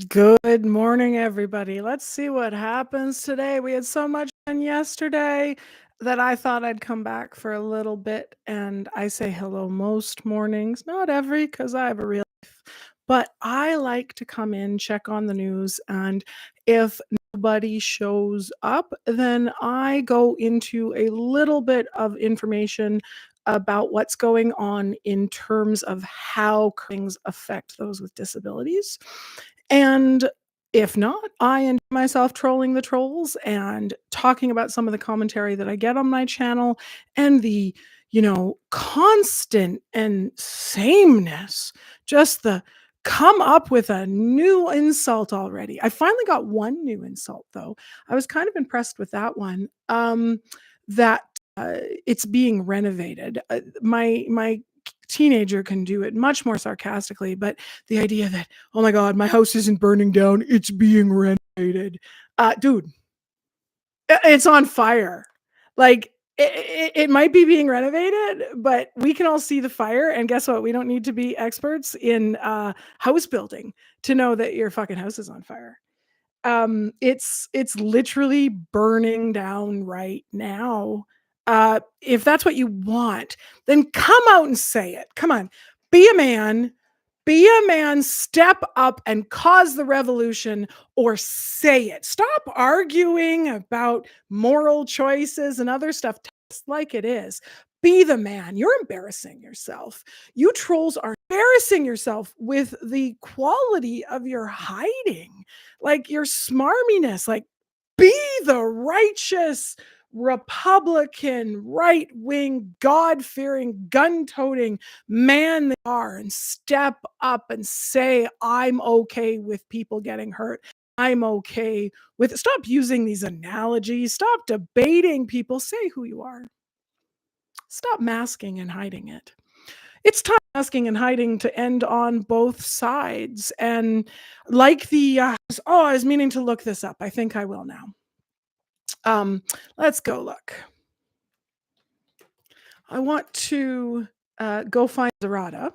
Good morning, everybody. Let's see what happens today. We had so much fun yesterday that I thought I'd come back for a little bit. And I say hello most mornings, not every, because I have a real life. But I like to come in, check on the news. And if nobody shows up, then I go into a little bit of information about what's going on in terms of how things affect those with disabilities. And if not, I enjoy myself trolling the trolls and talking about some of the commentary that I get on my channel and the, constant and sameness, just the come up with a new insult already. I finally got one new insult though. I was kind of impressed with that one. That it's being renovated. My teenager can do it much more sarcastically, but the idea that, oh my God, my house isn't burning down, it's being renovated. Dude, it's on fire. Like, it might be being renovated, but we can all see the fire. And guess what? We don't need to be experts in house building to know that your fucking house is on fire. It's literally burning down right now. If that's what you want, then come out and say it. Come on, be a man. Be a man, step up and cause the revolution, or say it. Stop arguing about moral choices and other stuff. Just like it is. Be the man. You're embarrassing yourself. You trolls are embarrassing yourself with the quality of your hiding, like your smarminess. Like, be the righteous Republican, right wing, God fearing, gun toting man they are, and step up and say, I'm okay with people getting hurt. I'm okay with stop using these analogies. Stop debating people. Say who you are. Stop masking and hiding it. It's time masking and hiding to end on both sides. And like I was meaning to look this up. I think I will now. Let's go look. I want to go find Zerata,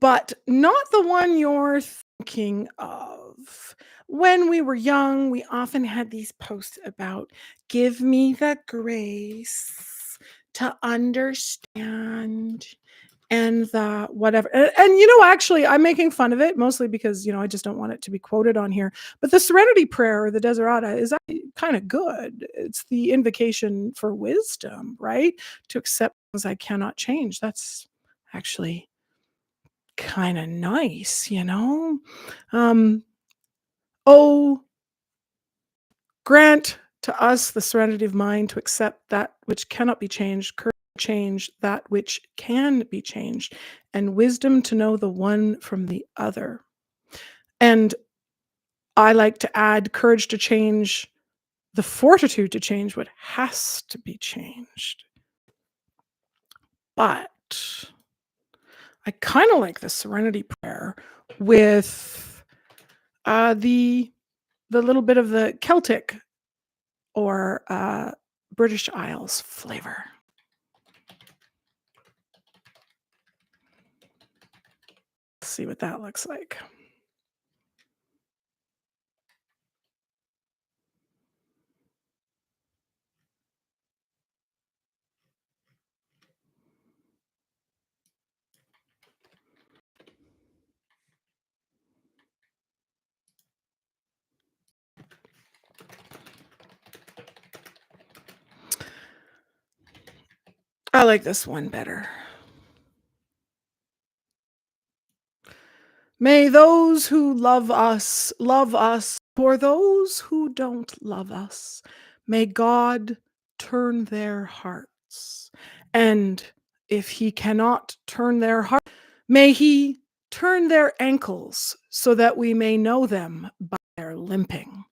but not the one you're thinking of. When we were young, we often had these posts about give me the grace to understand and the whatever. Actually, I'm making fun of it mostly because, I just don't want it to be quoted on here. But the Serenity Prayer or the Desiderata is kind of good. It's the invocation for wisdom, right? To accept things I cannot change. That's actually kind of nice. Um, oh, grant to us the serenity of mind to accept that which cannot be changed, courage to change that which can be changed, and wisdom to know the one from the other. And I like to add courage to change, the fortitude to change what has to be changed. But I kind of like the serenity prayer with the little bit of the Celtic or British Isles flavor. Let's see what that looks like. I like this one better. May those who love us, for those who don't love us, may God turn their hearts. And if he cannot turn their heart, may he turn their ankles so that we may know them by their limping.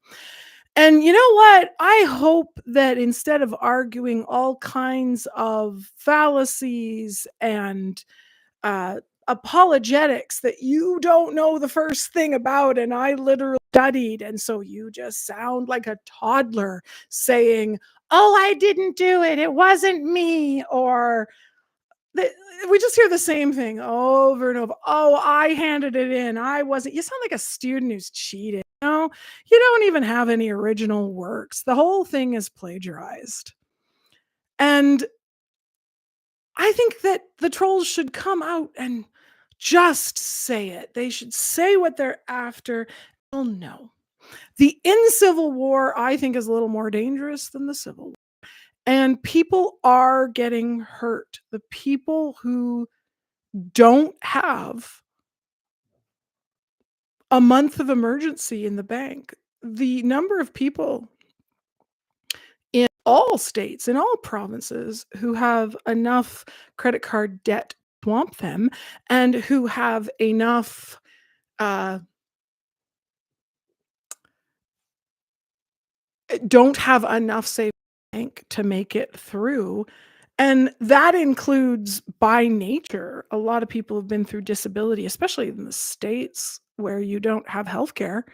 And you know what? I hope that instead of arguing all kinds of fallacies and apologetics that you don't know the first thing about, and I literally studied, and so you just sound like a toddler saying, "Oh, I didn't do it. It wasn't me," or the we just hear the same thing over and over. "Oh, I handed it in. I wasn't." You sound like a student who's cheated, you know? You don't even have any original works. The whole thing is plagiarized. And I think that the trolls should come out and just say it. They should say what they're after. Oh, no. The in Civil War, I think, is a little more dangerous than the Civil War. And people are getting hurt. The people who don't have a month of emergency in the bank, the number of people in all states, in all provinces, who have enough credit card debt to swamp them and who have enough uh, don't have enough savings in the bank to make it through. And that includes, by nature, a lot of people have been through disability, especially in the States where you don't have healthcare.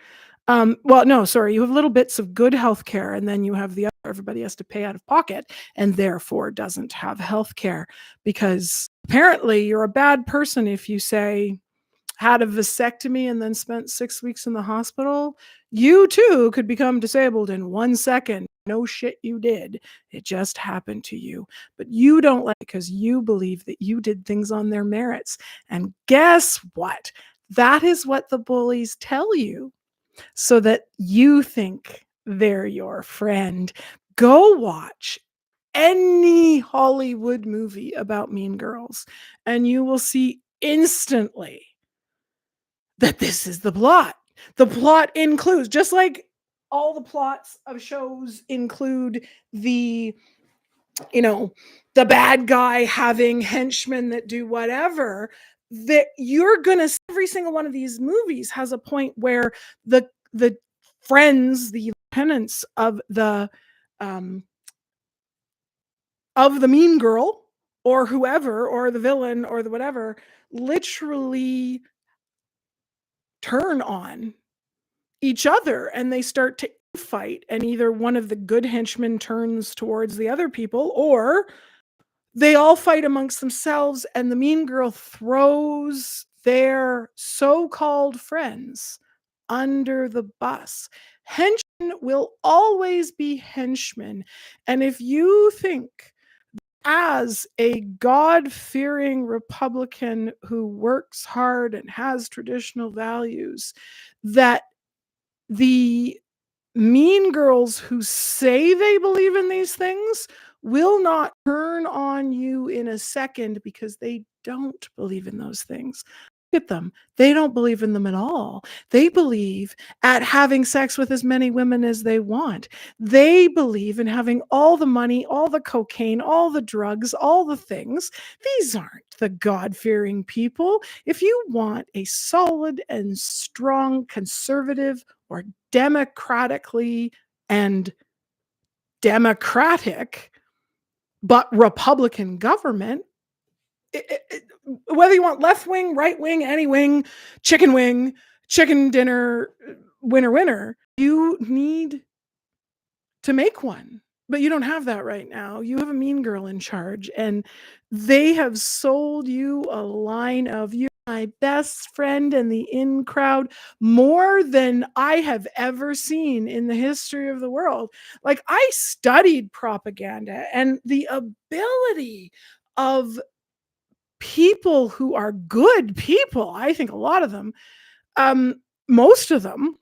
Well, no, sorry, you have little bits of good healthcare, and then you have the other everybody has to pay out of pocket and therefore doesn't have healthcare because apparently you're a bad person if you say, "Had a vasectomy and then spent 6 weeks in the hospital." You too could become disabled in 1 second. No shit you did. It just happened to you. But you don't like it because you believe that you did things on their merits. And guess what? That is what the bullies tell you so that you think they're your friend. Go watch any Hollywood movie about mean girls, and you will see instantly that this is the plot. The plot includes, just like all the plots of shows include the, you know, the bad guy having henchmen that do whatever, that you're gonna every single one of these movies has a point where the friends, the lieutenants um of the mean girl or whoever or the villain or the whatever literally turn on each other and they start to fight, and either one of the good henchmen turns towards the other people or they all fight amongst themselves and the mean girl throws their so-called friends under the bus. Henchmen will always be henchmen, and if you think, as a God-fearing Republican who works hard and has traditional values, that the mean girls who say they believe in these things will not turn on you in a second because they don't believe in those things. Look at them. They don't believe in them at all. They believe at having sex with as many women as they want. They believe in having all the money, all the cocaine, all the drugs, all the things. These aren't the God-fearing people. If you want a solid and strong conservative or democratically and democratic but Republican government, whether you want left wing, right wing, chicken dinner, winner, winner, you need to make one. But you don't have that right now. You have a mean girl in charge, and they have sold you a line of "you're my best friend in the in crowd" more than I have ever seen in the history of the world. Like, I studied propaganda, and the ability of people who are good people, I think a lot of them, um, most of them,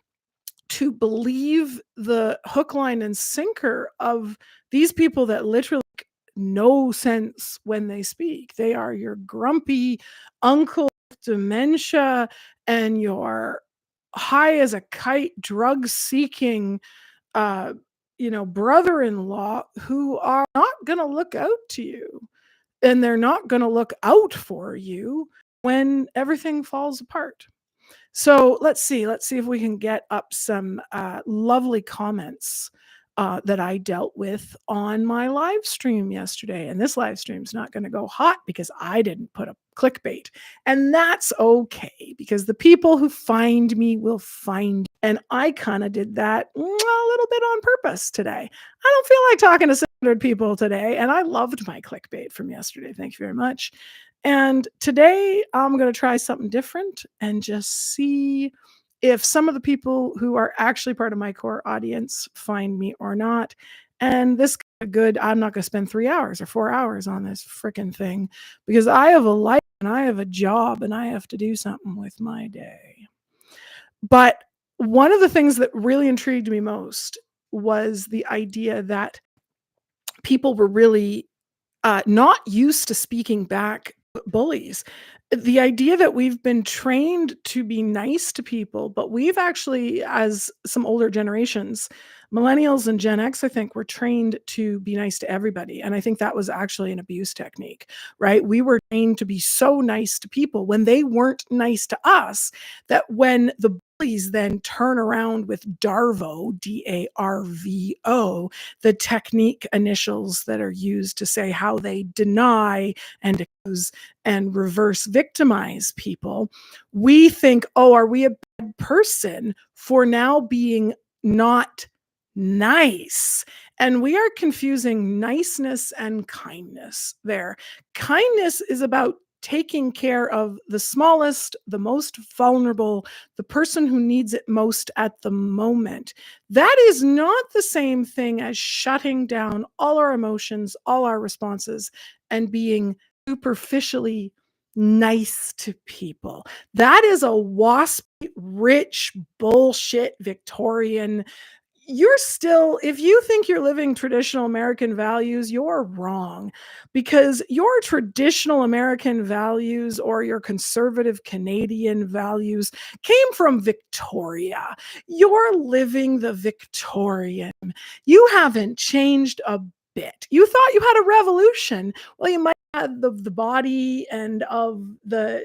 to believe the hook, line, and sinker of these people that literally make no sense when they speak. They are your grumpy uncle with dementia and your high as a kite, drug seeking, uh, brother-in-law who are not going to look out to you, and they're not going to look out for you when everything falls apart. So let's see if we can get up some lovely comments that I dealt with on my live stream yesterday. And this live stream's not going to go hot because I didn't put a clickbait. And that's okay, because the people who find me will find. And I kind of did that a little bit on purpose today. I don't feel like talking to 100 people today, and I loved my clickbait from yesterday. Thank you very much. And today I'm going to try something different and just see if some of the people who are actually part of my core audience find me or not. And this good, I'm not going to spend 3 hours or 4 hours on this freaking thing because I have a life and I have a job and I have to do something with my day. But one of the things that really intrigued me most was the idea that people were really not used to speaking back bullies. The idea that we've been trained to be nice to people, but we've actually, as some older generations, millennials and Gen X, I think, were trained to be nice to everybody. And I think that was actually an abuse technique, right? We were trained to be so nice to people when they weren't nice to us, that when the bullies then turn around with DARVO, DARVO, the technique initials that are used to say how they deny and accuse and reverse victimize people, we think, oh, are we a bad person for now being not nice? And we are confusing niceness and kindness there. Kindness is about taking care of the smallest, the most vulnerable, the person who needs it most at the moment. That is not the same thing as shutting down all our emotions, all our responses, and being superficially nice to people. That is a waspy, rich, bullshit Victorian. You're still, if you think you're living traditional American values, you're wrong, because your traditional American values or your conservative Canadian values came from Victoria. You're living the Victorian. You haven't changed a bit. You thought you had a revolution. Well, you might have the body and of the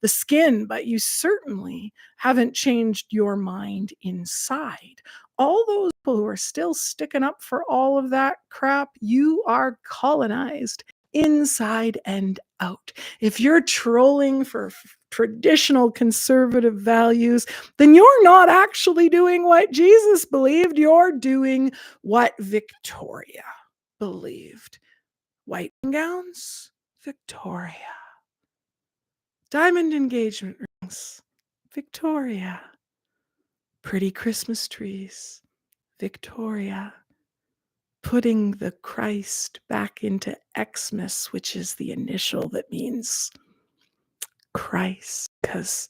skin, but you certainly haven't changed your mind inside. All those people who are still sticking up for all of that crap, you are colonized inside and out. If you're trolling for traditional conservative values, then you're not actually doing what Jesus believed. You're doing what Victoria believed. White gowns, Victoria. Diamond engagement rings, Victoria. Pretty Christmas trees, Victoria. Putting the Christ back into Xmas, which is the initial that means Christ, because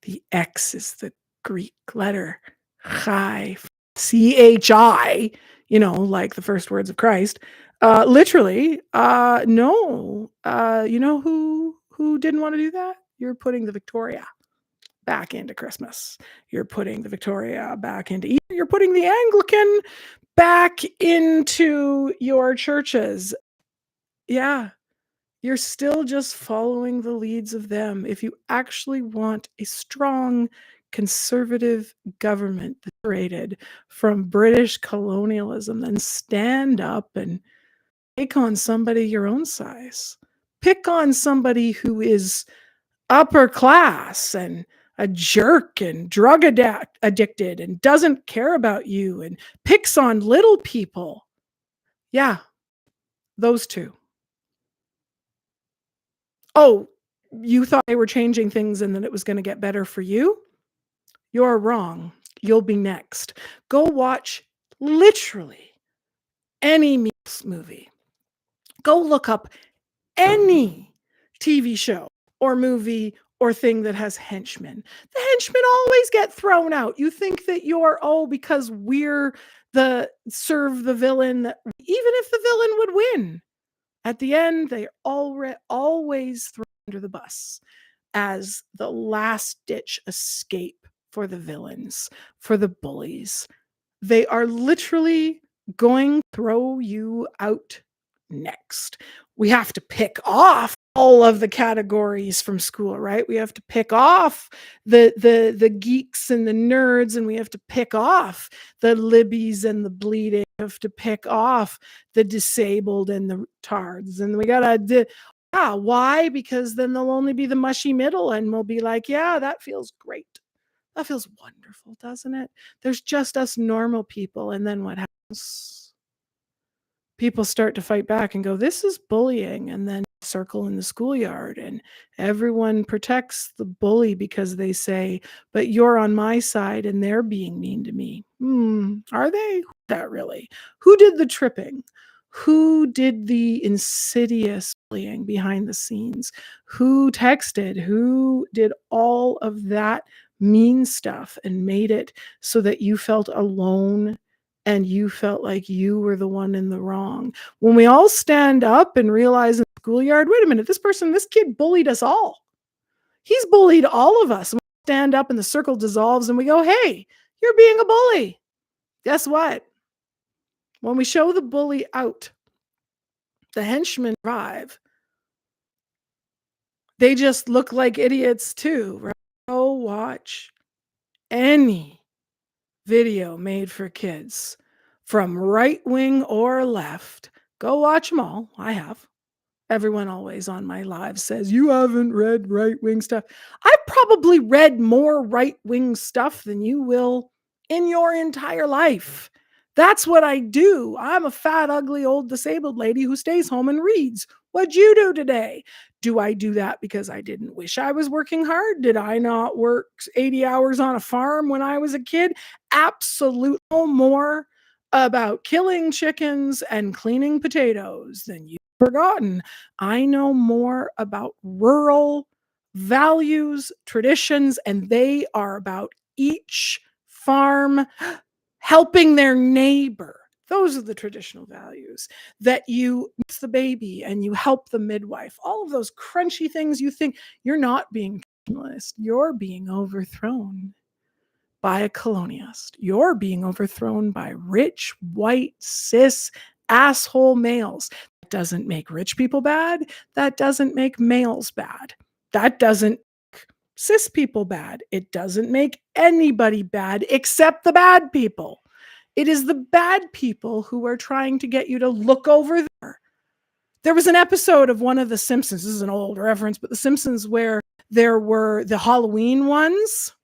the X is the Greek letter Chi, CHI, like the first words of Christ. Literally, no. You know who didn't want to do that? You're putting the Victoria back into Christmas. You're putting the Victoria back into Easter. You're putting the Anglican back into your churches. Yeah, you're still just following the leads of them. If you actually want a strong conservative government separated from British colonialism, then stand up and pick on somebody your own size. Pick on somebody who is upper class and a jerk and drug addicted and doesn't care about you and picks on little people. Yeah, those two. Oh, you thought they were changing things and that it was going to get better for you? You're wrong. You'll be next. Go watch literally any movie. Go look up any TV show or movie or thing that has henchmen. The henchmen always get thrown out. You think that you're, because we're serve the villain, even if the villain would win, at the end, they always throw under the bus as the last ditch escape for the villains, for the bullies. They are literally going to throw you out next. We have to pick off all of the categories from school, right? We have to pick off the geeks and the nerds, and we have to pick off the libbies and the bleeding. We have to pick off the disabled and the retards, and we gotta why? Because then they'll only be the mushy middle, and we'll be like, yeah, that feels great. That feels wonderful, doesn't it? There's just us normal people, and then what happens? people start to fight back and go, "This is bullying," and then circle in the schoolyard, and everyone protects the bully because they say, "But you're on my side and they're being mean to me." Are they? That really? Who did the tripping? Who did the insidious bullying behind the scenes? Who texted? Who did all of that mean stuff and made it so that you felt alone and you felt like you were the one in the wrong? When we all stand up and realize in the schoolyard, wait a minute, this kid bullied us all. He's bullied all of us. And we stand up and the circle dissolves and we go, hey, you're being a bully. Guess what? When we show the bully out, the henchmen arrive. They just look like idiots too, right? Go watch any video made for kids from right wing or left. Go watch them all. I have. Everyone always on my live says, you haven't read right wing stuff. I've probably read more right wing stuff than you will in your entire life. That's what I do. I'm a fat, ugly, old disabled lady who stays home and reads. What'd you do today? Do I do that because I didn't wish I was working hard? Did I not work 80 hours on a farm when I was a kid? Absolutely no more about killing chickens and cleaning potatoes than you've forgotten. I know more about rural values, traditions, and they are about each farm helping their neighbor. Those are the traditional values, that you miss the baby and you help the midwife. All of those crunchy things you think. You're not being traditionalist. You're being overthrown by a colonialist. You're being overthrown by rich, white, cis, asshole males. That doesn't make rich people bad. That doesn't make males bad. That doesn't make cis people bad. It doesn't make anybody bad except the bad people. It is the bad people who are trying to get you to look over there. There was an episode of one of The Simpsons. This is an old reference, but The Simpsons, where there were the Halloween ones.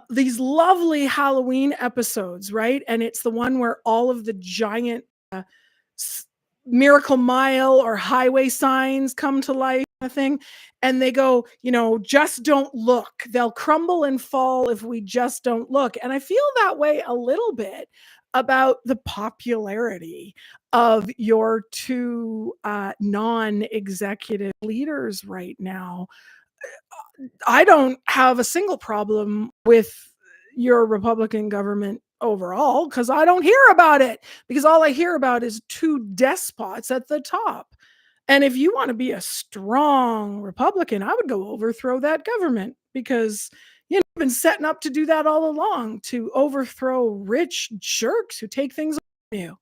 These lovely Halloween episodes, right? And it's the one where all of the giant Miracle Mile or highway signs come to life, kind of thing. And they go, just don't look. They'll crumble and fall if we just don't look. And I feel that way a little bit about the popularity of your two non-executive leaders right now. I don't have a single problem with your Republican government overall because I don't hear about it, because all I hear about is two despots at the top. And if you want to be a strong Republican, I would go overthrow that government, because you've been setting up to do that all along, to overthrow rich jerks who take things from you.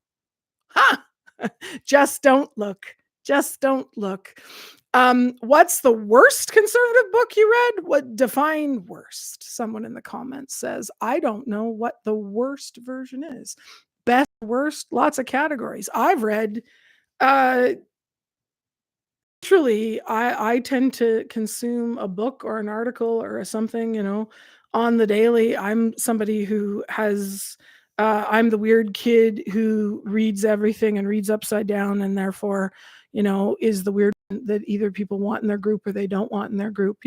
Ha! Just don't look. Just don't look. What's the worst conservative book you read? What define worst? Someone in the comments says, I don't know what the worst version is. Best, worst, lots of categories. I've read, truly, I tend to consume a book or an article or something, on the daily. I'm somebody who has, I'm the weird kid who reads everything and reads upside down, and therefore, is the weird one that either people want in their group or they don't want in their group.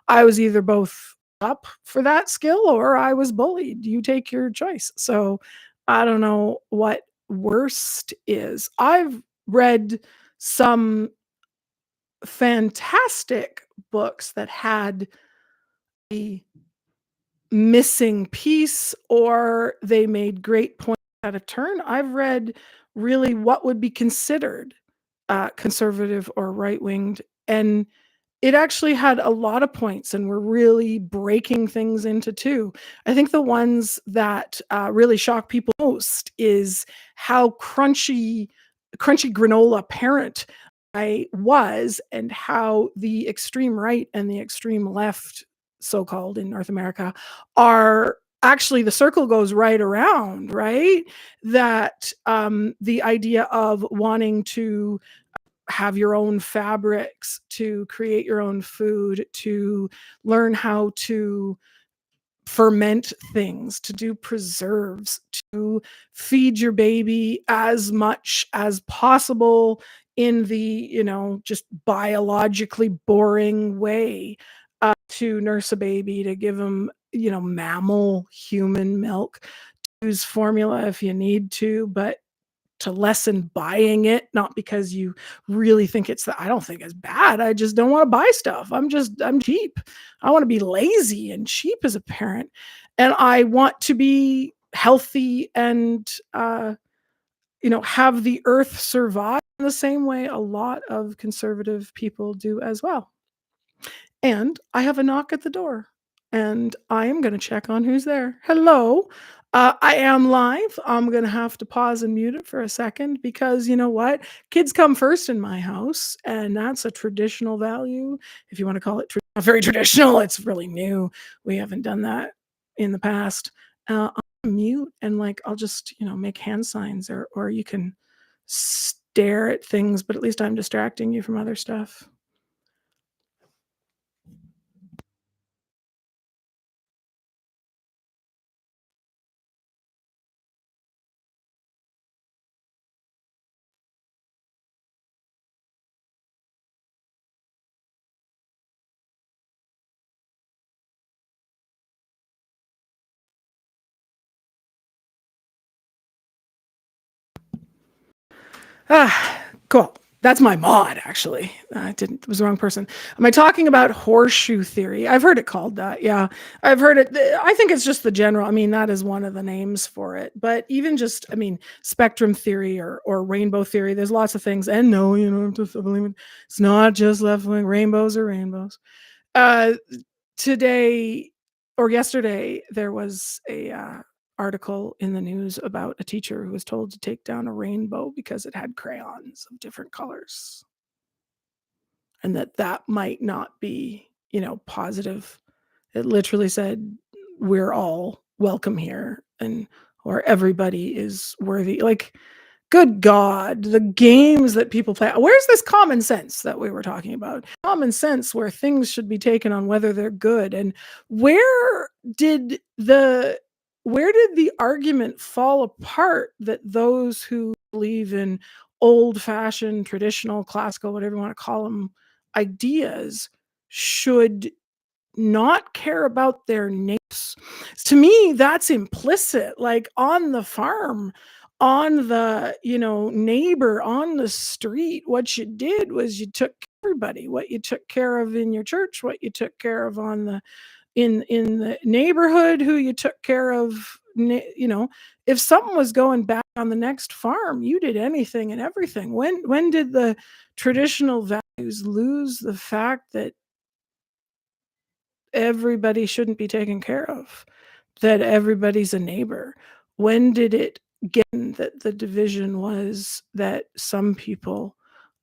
I was either both up for that skill or I was bullied. You take your choice. So I don't know what worst is. I've read some fantastic books that had a missing piece, or they made great points at a turn. I've read really what would be considered conservative or right-winged, and it actually had a lot of points and were really breaking things into two. I think the ones that really shock people most is how crunchy granola parent I was, and how the extreme right and the extreme left, so-called, in North America, are actually, the circle goes right around, right? That the idea of wanting to have your own fabrics, to create your own food, to learn how to ferment things, to do preserves, to feed your baby as much as possible in the, just biologically boring way, to nurse a baby, to give them, mammal human milk, use formula if you need to, but to lessen buying it, not because you really think I don't think it's bad. I just don't want to buy stuff. I'm cheap. I want to be lazy and cheap as a parent. And I want to be healthy and have the earth survive in the same way a lot of conservative people do as well. And I have a knock at the door, and I am gonna check on who's there. Hello. I am live. I'm gonna have to pause and mute it for a second because you know what? Kids come first in my house, and that's a traditional value. If you wanna call it not very traditional, it's really new. We haven't done that in the past. I'll mute and, like, I'll just, make hand signs, or you can stare at things, but at least I'm distracting you from other stuff. Cool. That's my mod, actually. I didn't it was the wrong person. Am I talking about horseshoe theory? I've heard it called that, yeah. I've heard it I think it's just the general, I mean, that is one of the names for it, but even just, I mean, spectrum theory or rainbow theory, there's lots of things, and no, you don't have to believe it. It's not just left wing, rainbows are rainbows. Uh, Today or yesterday, there was a, article in the news about a teacher who was told to take down a rainbow because it had crayons of different colors, and that might not be, positive. It literally said, "We're all welcome here," and or everybody is worthy. Like, good God, the games that people play. Where's this common sense that we were talking about? Common sense where things should be taken on whether they're good. And where did the where did the argument fall apart that those who believe in old-fashioned, traditional, classical, whatever you want to call them, ideas should not care about their neighbors? To me, that's implicit. Like, on the farm, on the, neighbor, on the street, what you did was you took everybody, what you took care of in your church, what you took care of on the in the neighborhood, who you took care of, if something was going bad on the next farm, you did anything and everything. When did the traditional values lose the fact that everybody shouldn't be taken care of, that everybody's a neighbor? When did it get that the division was that some people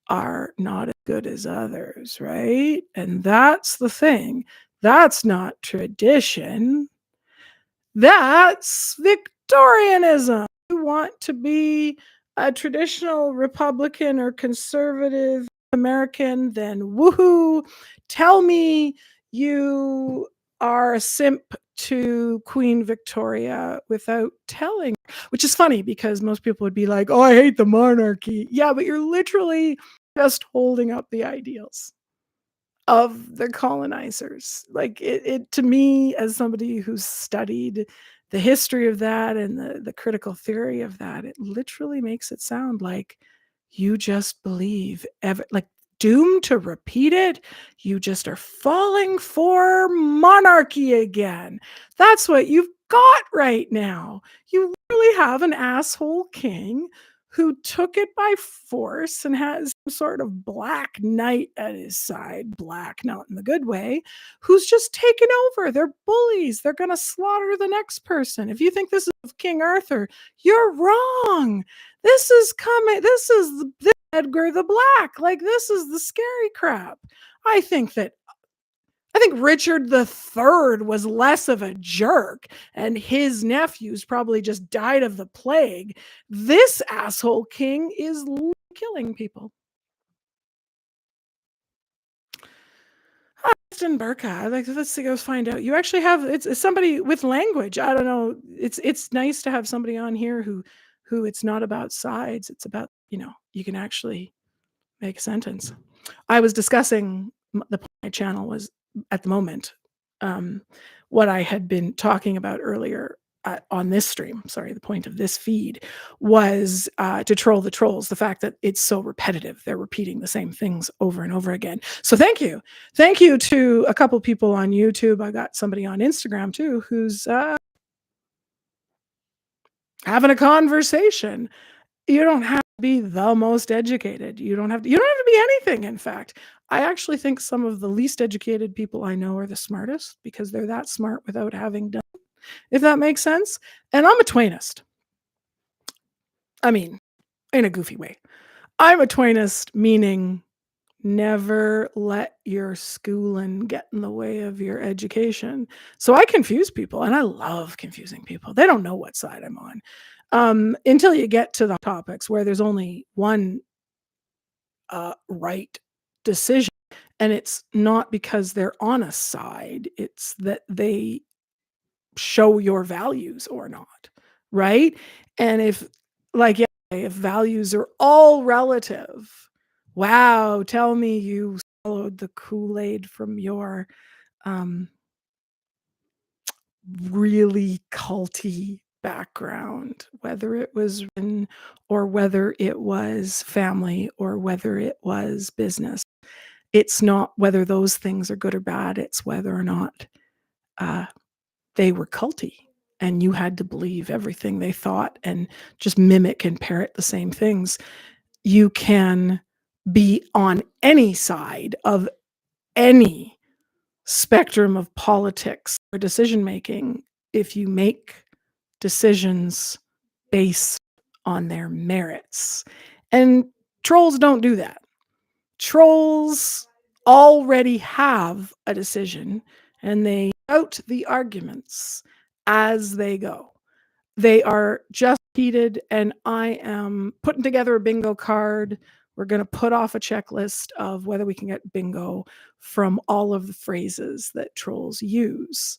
are not as good as others, right? And that's the thing. That's not tradition. That's Victorianism. You want to be a traditional Republican or conservative American, then woohoo, tell me you are a simp to Queen Victoria without telling, which is funny because most people would be like, "Oh, I hate the monarchy." Yeah, but you're literally just holding up the ideals of the colonizers. Like, it to me, as somebody who's studied the history of that and the critical theory of that, it literally makes it sound like you just believe like, doomed to repeat it, you just are falling for monarchy again. That's what you've got right now. You really have an asshole king who took it by force and has some sort of black knight at his side, black, not in the good way, who's just taken over. They're bullies. They're going to slaughter the next person. If you think this is King Arthur, you're wrong. This is coming. This Edgar the Black. Like, this is the scary crap. I think that I think Richard the Third was less of a jerk, and his nephews probably just died of the plague. This asshole king is killing people. Justin Burka. Like, let's see, let's find out. You actually have it's somebody with language. I don't know. It's nice to have somebody on here who it's not about sides. It's about, you can actually make a sentence. I was discussing the point of my channel was at the moment, um, what I had been talking about earlier on this stream. Sorry, the point of this feed was to troll the trolls. The fact that it's so repetitive, they're repeating the same things over and over again. So thank you to a couple people on YouTube. I got somebody on Instagram too who's having a conversation. You don't have to be the most educated. You don't have to be anything, in fact. I actually think some of the least educated people I know are the smartest because they're that smart without having done, if that makes sense. And I'm a Twainist. I mean, in a goofy way. I'm a Twainist, meaning never let your schooling get in the way of your education. So I confuse people, and I love confusing people. They don't know what side I'm on. Until you get to the topics where there's only one right decision, and it's not because they're on a side, it's that they show your values or not, right? And like, yeah, if values are all relative, wow, tell me you swallowed the Kool-Aid from your um, really culty background, whether it was written or whether it was family or whether it was business. It's not whether those things are good or bad, it's whether or not uh, they were culty and you had to believe everything they thought and just mimic and parrot the same things. You can be on any side of any spectrum of politics or decision making if you make decisions based on their merits. And trolls don't do that. Trolls already have a decision and they out the arguments as they go. They are just heated, and I am putting together a bingo card. We're going to put off a checklist of whether we can get bingo from all of the phrases that trolls use.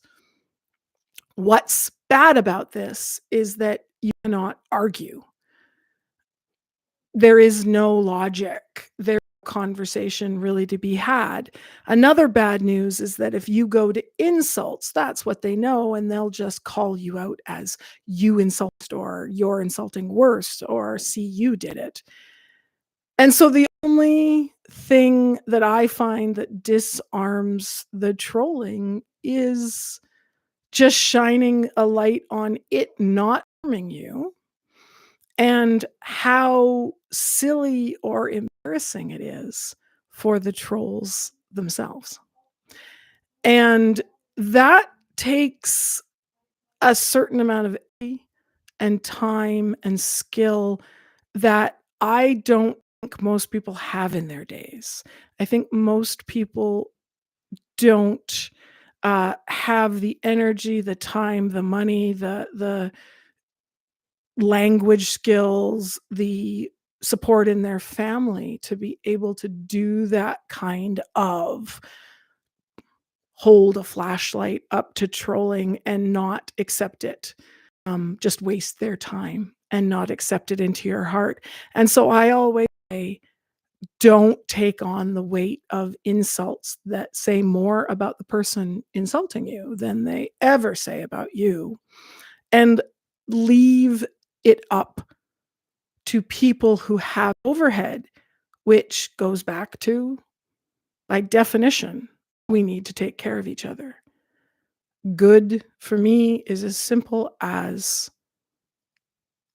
What's bad about this is that you cannot argue. There is no logic. There's no conversation really to be had. Another bad news is that if you go to insults, that's what they know, and they'll just call you out as you insulted or you're insulting worse or see you did it. And so the only thing that I find that disarms the trolling is just shining a light on it not harming you and how silly or embarrassing it is for the trolls themselves. And that takes a certain amount of energy and time and skill that I don't think most people have in their days. I think most people don't have the energy, the time, the money, the language skills, the support in their family to be able to do that kind of hold a flashlight up to trolling and not accept it. Just waste their time and not accept it into your heart. And so I always say, don't take on the weight of insults that say more about the person insulting you than they ever say about you. And leave it up to people who have overhead, which goes back to, by definition, we need to take care of each other. Good for me is as simple as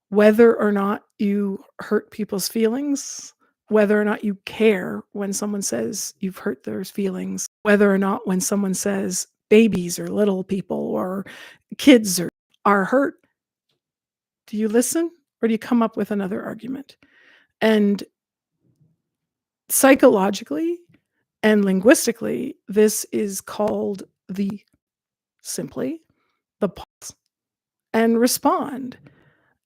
whether or not you hurt people's feelings, whether or not you care when someone says you've hurt their feelings, whether or not when someone says babies or little people or kids are hurt, do you listen or do you come up with another argument? And psychologically and linguistically, this is called simply the pause and respond.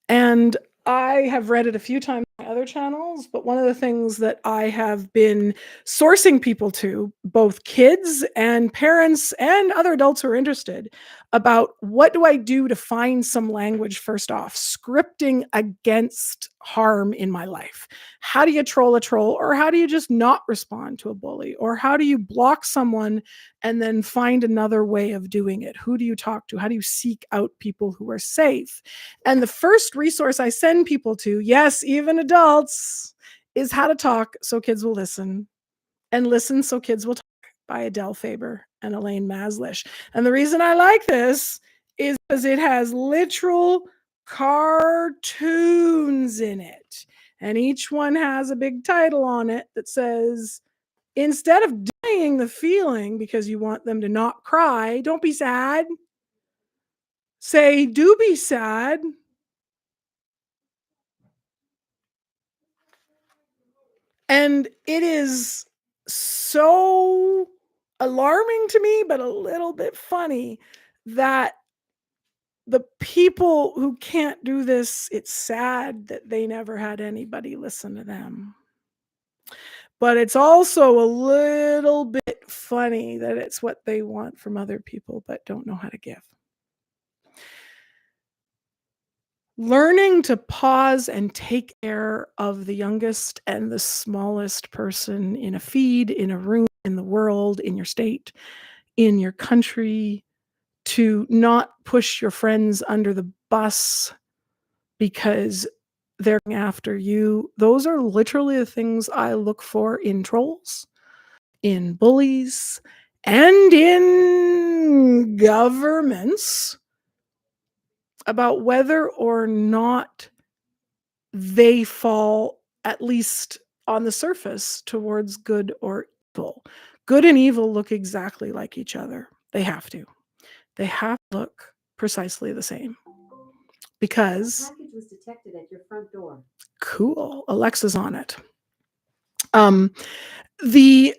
And I have read it a few times in my other other channels, but one of the things that I have been sourcing people to, both kids and parents and other adults who are interested, about what do I do to find some language first off, scripting against harm in my life. How do you troll a troll, or how do you just not respond to a bully, or how do you block someone and then find another way of doing it? Who do you talk to? How do you seek out people who are safe? And the first resource I send people to, yes, even adults, is How to Talk So Kids Will Listen, and Listen So Kids Will Talk by Adele Faber and Elaine Maslish. And the reason I like this is because it has literal cartoons in it. And each one has a big title on it that says, instead of denying the feeling because you want them to not cry, don't be sad. Say, do be sad. And it is so alarming to me, but a little bit funny that the people who can't do this, it's sad that they never had anybody listen to them. But it's also a little bit funny that it's what they want from other people, but don't know how to give. Learning to pause and take care of the youngest and the smallest person in a feed, in a room, in the world, in your state, in your country, to not push your friends under the bus because they're after you. Those are literally the things I look for in trolls, in bullies, and in governments, about whether or not they fall, at least on the surface, towards good or evil. Good and evil look exactly like each other. They have to. They have to look precisely the same. Because package was detected at your front door. Cool. Alexa's on it. The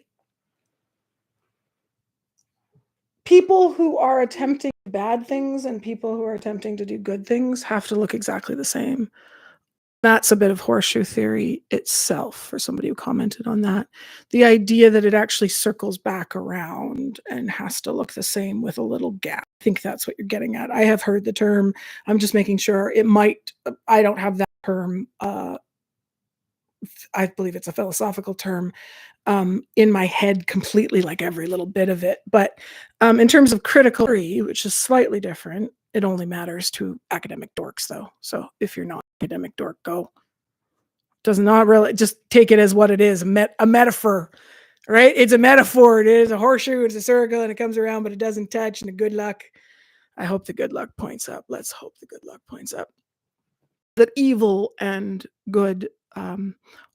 people who are attempting bad things and people who are attempting to do good things have to look exactly the same. That's a bit of horseshoe theory itself, for somebody who commented on that. The idea that it actually circles back around and has to look the same with a little gap. I think that's what you're getting at. I have heard the term. I'm just making sure. It might, I don't have that term. I believe it's a philosophical term in my head completely, like every little bit of it. But in terms of critical theory, which is slightly different, it only matters to academic dorks, though. So if you're not an academic dork, go. Does not really, just take it as what it is, a metaphor, right? It's a metaphor. It is a horseshoe, it's a circle, and it comes around, but it doesn't touch. And the good luck, I hope the good luck points up. Let's hope the good luck points up. That evil and good,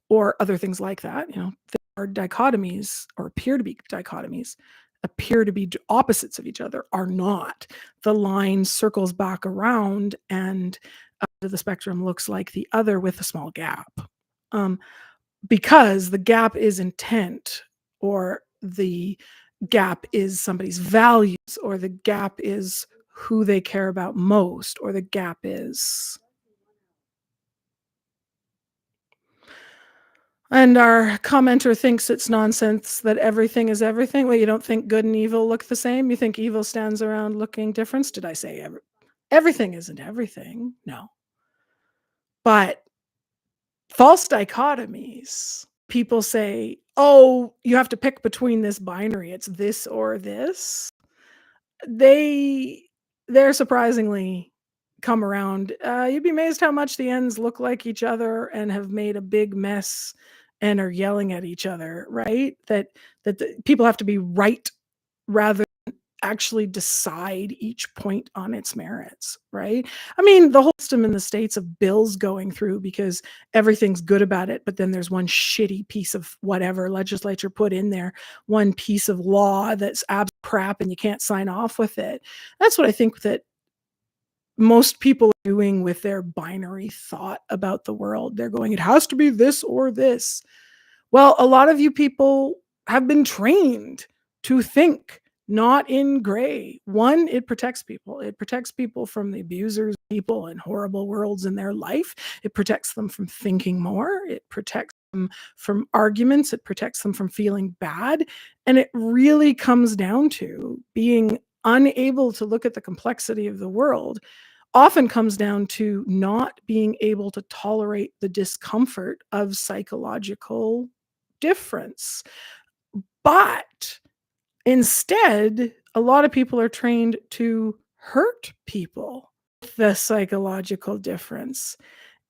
or other things like that, there are dichotomies, or appear to be dichotomies, appear to be opposites of each other, are not. The line circles back around, and the spectrum looks like the other with a small gap. Because the gap is intent, or the gap is somebody's values, or the gap is who they care about most, or the gap is... And our commenter thinks it's nonsense that everything is everything. Well, you don't think good and evil look the same? You think evil stands around looking different? Did I say everything isn't everything? No. But false dichotomies, people say, oh, you have to pick between this binary. It's this or this. They're surprisingly come around. You'd be amazed how much the ends look like each other and have made a big mess and are yelling at each other, right? That the people have to be right rather than actually decide each point on its merits, right? I mean, the whole system in the States of bills going through because everything's good about it, but then there's one shitty piece of whatever legislature put in there, one piece of law that's crap and you can't sign off with it. That's what I think that most people are doing with their binary thought about the world. They're going, it has to be this or this. Well, a lot of you people have been trained to think not in gray. One, it protects people. It protects people from the abusers, people and horrible worlds in their life. It protects them from thinking more. It protects them from arguments. It protects them from feeling bad. And it really comes down to being unable to look at the complexity of the world, often comes down to not being able to tolerate the discomfort of psychological difference. But instead, a lot of people are trained to hurt people with the psychological difference.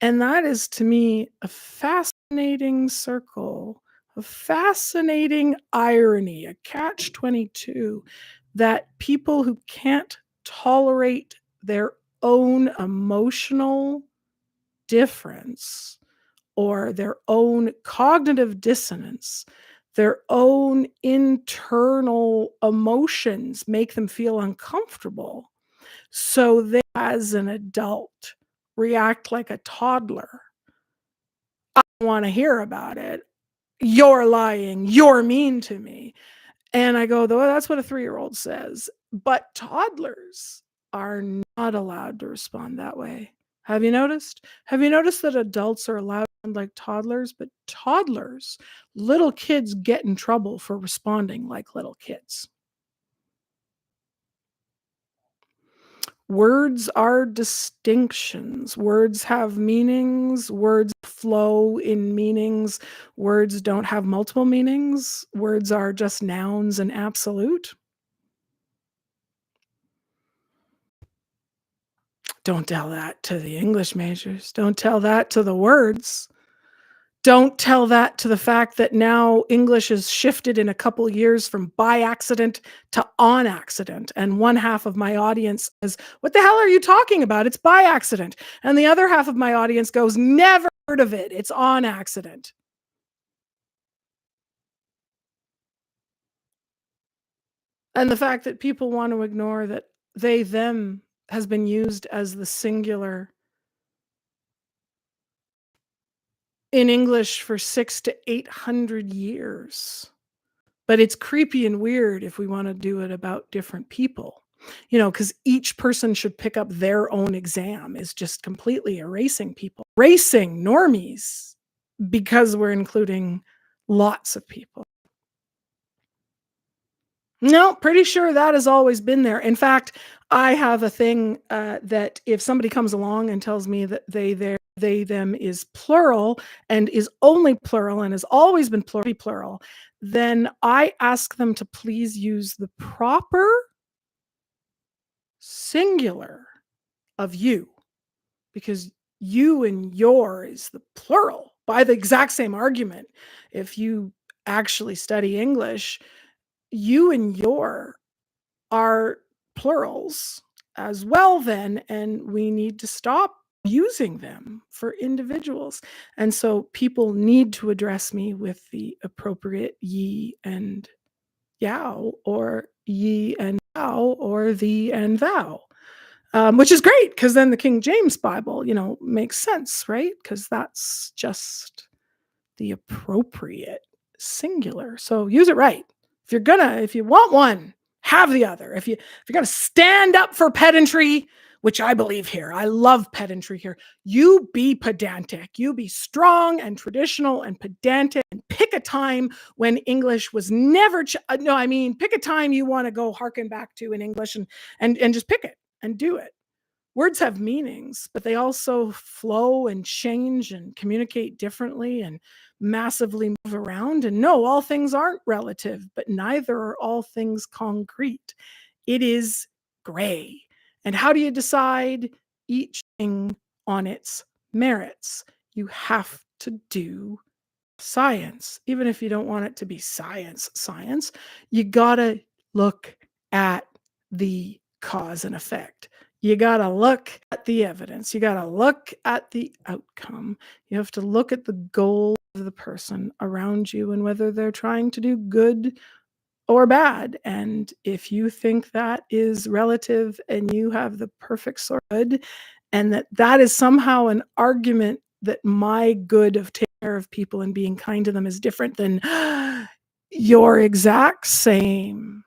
And that is to me a fascinating circle, a fascinating irony, a catch 22 that people who can't tolerate their own emotional difference or their own cognitive dissonance, their own internal emotions make them feel uncomfortable. So they, as an adult, react like a toddler. I don't want to hear about it. You're lying. You're mean to me. And I go, though, that's what a 3-year-old says. But toddlers are not allowed to respond that way. Have you noticed? Have you noticed that adults are allowed to respond like toddlers, but toddlers, little kids get in trouble for responding like little kids? Words are distinctions. Words have meanings. Words flow in meanings. Words don't have multiple meanings. Words are just nouns and absolute. Don't tell that to the English majors. Don't tell that to the words. Don't tell that to the fact that now English has shifted in a couple years from by accident to on accident. And one half of my audience says, "What the hell are you talking about? It's by accident." And the other half of my audience goes, "Never heard of it. It's on accident." And the fact that people want to ignore that they, them has been used as the singular in English for 6 to 800 years. But it's creepy and weird if we wanna do it about different people, because each person should pick up their own exam is just completely erasing people, erasing normies because we're including lots of people. No, pretty sure that has always been there. In fact, I have a thing, that if somebody comes along and tells me that they, their, they, them is plural and is only plural and has always been plural, then I ask them to please use the proper singular of you, because you and your is the plural by the exact same argument. If you actually study English, you and your are plurals as well then, and we need to stop using them for individuals. And so people need to address me with the appropriate ye and yow, or ye and thou, or thee and thou. Which is great because then the King James Bible, makes sense, right? Because that's just the appropriate singular. So use it right. If you want one, have the other. If you're gonna stand up for pedantry, which I believe here, I love pedantry here. You be pedantic. You be strong and traditional and pedantic, and pick a time when English was never. No, I mean pick a time you want to go harken back to in English, and just pick it and do it. Words have meanings, but they also flow and change and communicate differently and massively move around. And no, all things aren't relative, but neither are all things concrete. It is gray. And how do you decide each thing on its merits? You have to do science, even if you don't want it to be science. You gotta look at the cause and effect. You gotta look at the evidence. You gotta look at the outcome. You have to look at the goal of the person around you and whether they're trying to do good or bad. And if you think that is relative and you have the perfect sort of good, and that is somehow an argument that my good of taking care of people and being kind to them is different than your exact same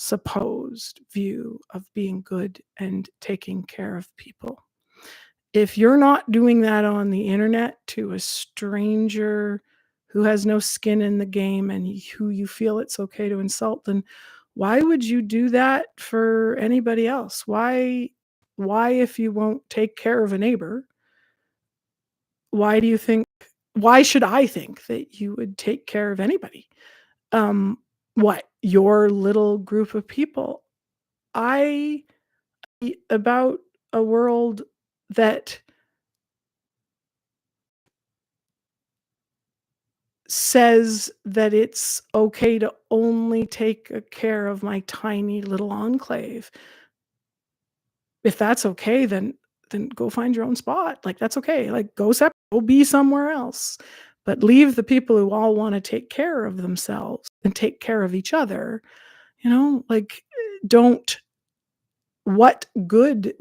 supposed view of being good and taking care of people. If you're not doing that on the internet to a stranger who has no skin in the game and who you feel it's okay to insult, then why would you do that for anybody else? Why if you won't take care of a neighbor, why do you think why should I think that you would take care of anybody? What? Your little group of people. I about a world that says that it's okay to only take care of my tiny little enclave. If that's okay, then go find your own spot. Like, that's okay. Like, go separate, go be somewhere else. But leave the people who all wanna take care of themselves and take care of each other, like, don't what good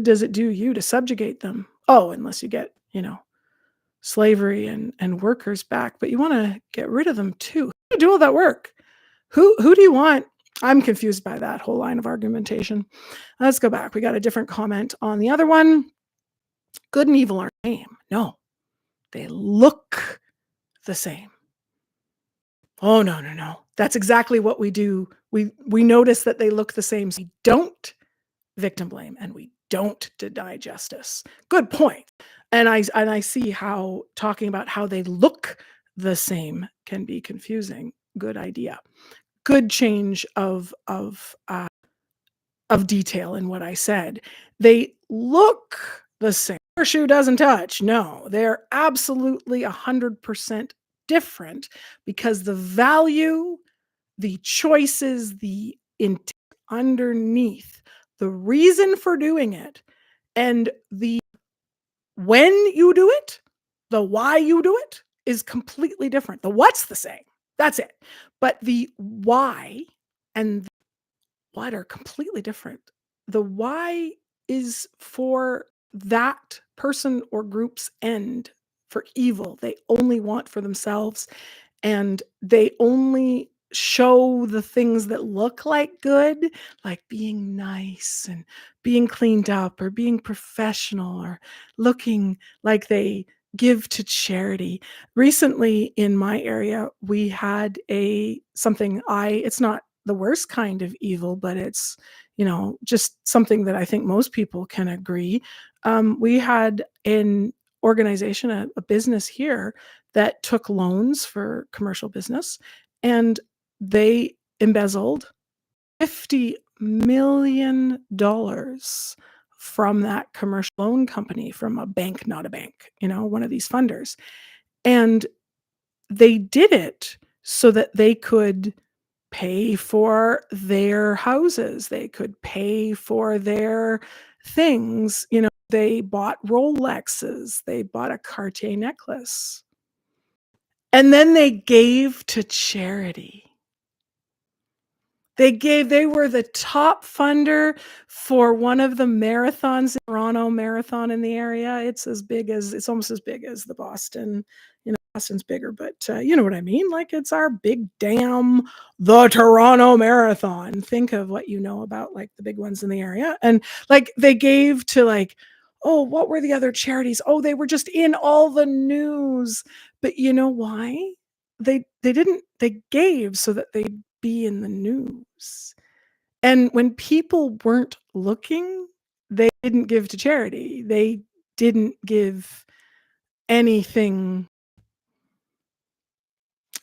does it do you to subjugate them? Oh, unless you get, slavery and workers back, but you wanna get rid of them too. Who do all that work? Who do you want? I'm confused by that whole line of argumentation. Let's go back. We got a different comment on the other one. Good and evil are the same. No, they look the same. Oh, no, no, no. That's exactly what we do. We notice that they look the same. So we don't victim blame and we don't deny justice. Good point. And I see how talking about how they look the same can be confusing. Good idea. Good change of detail in what I said. They look the same. Your shoe doesn't touch. No, they're absolutely 100% different because the value, the choices, the intent underneath, the reason for doing it, and the when you do it, the why you do it is completely different. The what's the same. That's it. But the why and what are completely different. The why is for that person or group's end, for evil. They only want for themselves and they only show the things that look like good, like being nice and being cleaned up or being professional or looking like they give to charity. Recently in my area, we had a something I it's not the worst kind of evil, but it's, just something that I think most people can agree. We had an organization, a business here that took loans for commercial business, and they embezzled $50 million from that commercial loan company, from a bank, not a bank, one of these funders. And they did it so that they could pay for their houses, they could pay for their things, they bought Rolexes, they bought a Cartier necklace. And then they gave to charity. They were the top funder for one of the marathons, the Toronto Marathon in the area. It's almost as big as the Boston. Boston's bigger, but you know what I mean? Like, it's our big damn the Toronto Marathon. Think of what you know about like the big ones in the area. And like they gave to like, oh, what were the other charities? Oh, they were just in all the news. But you know why? They gave so that they'd be in the news. And when people weren't looking, they didn't give to charity. They didn't give anything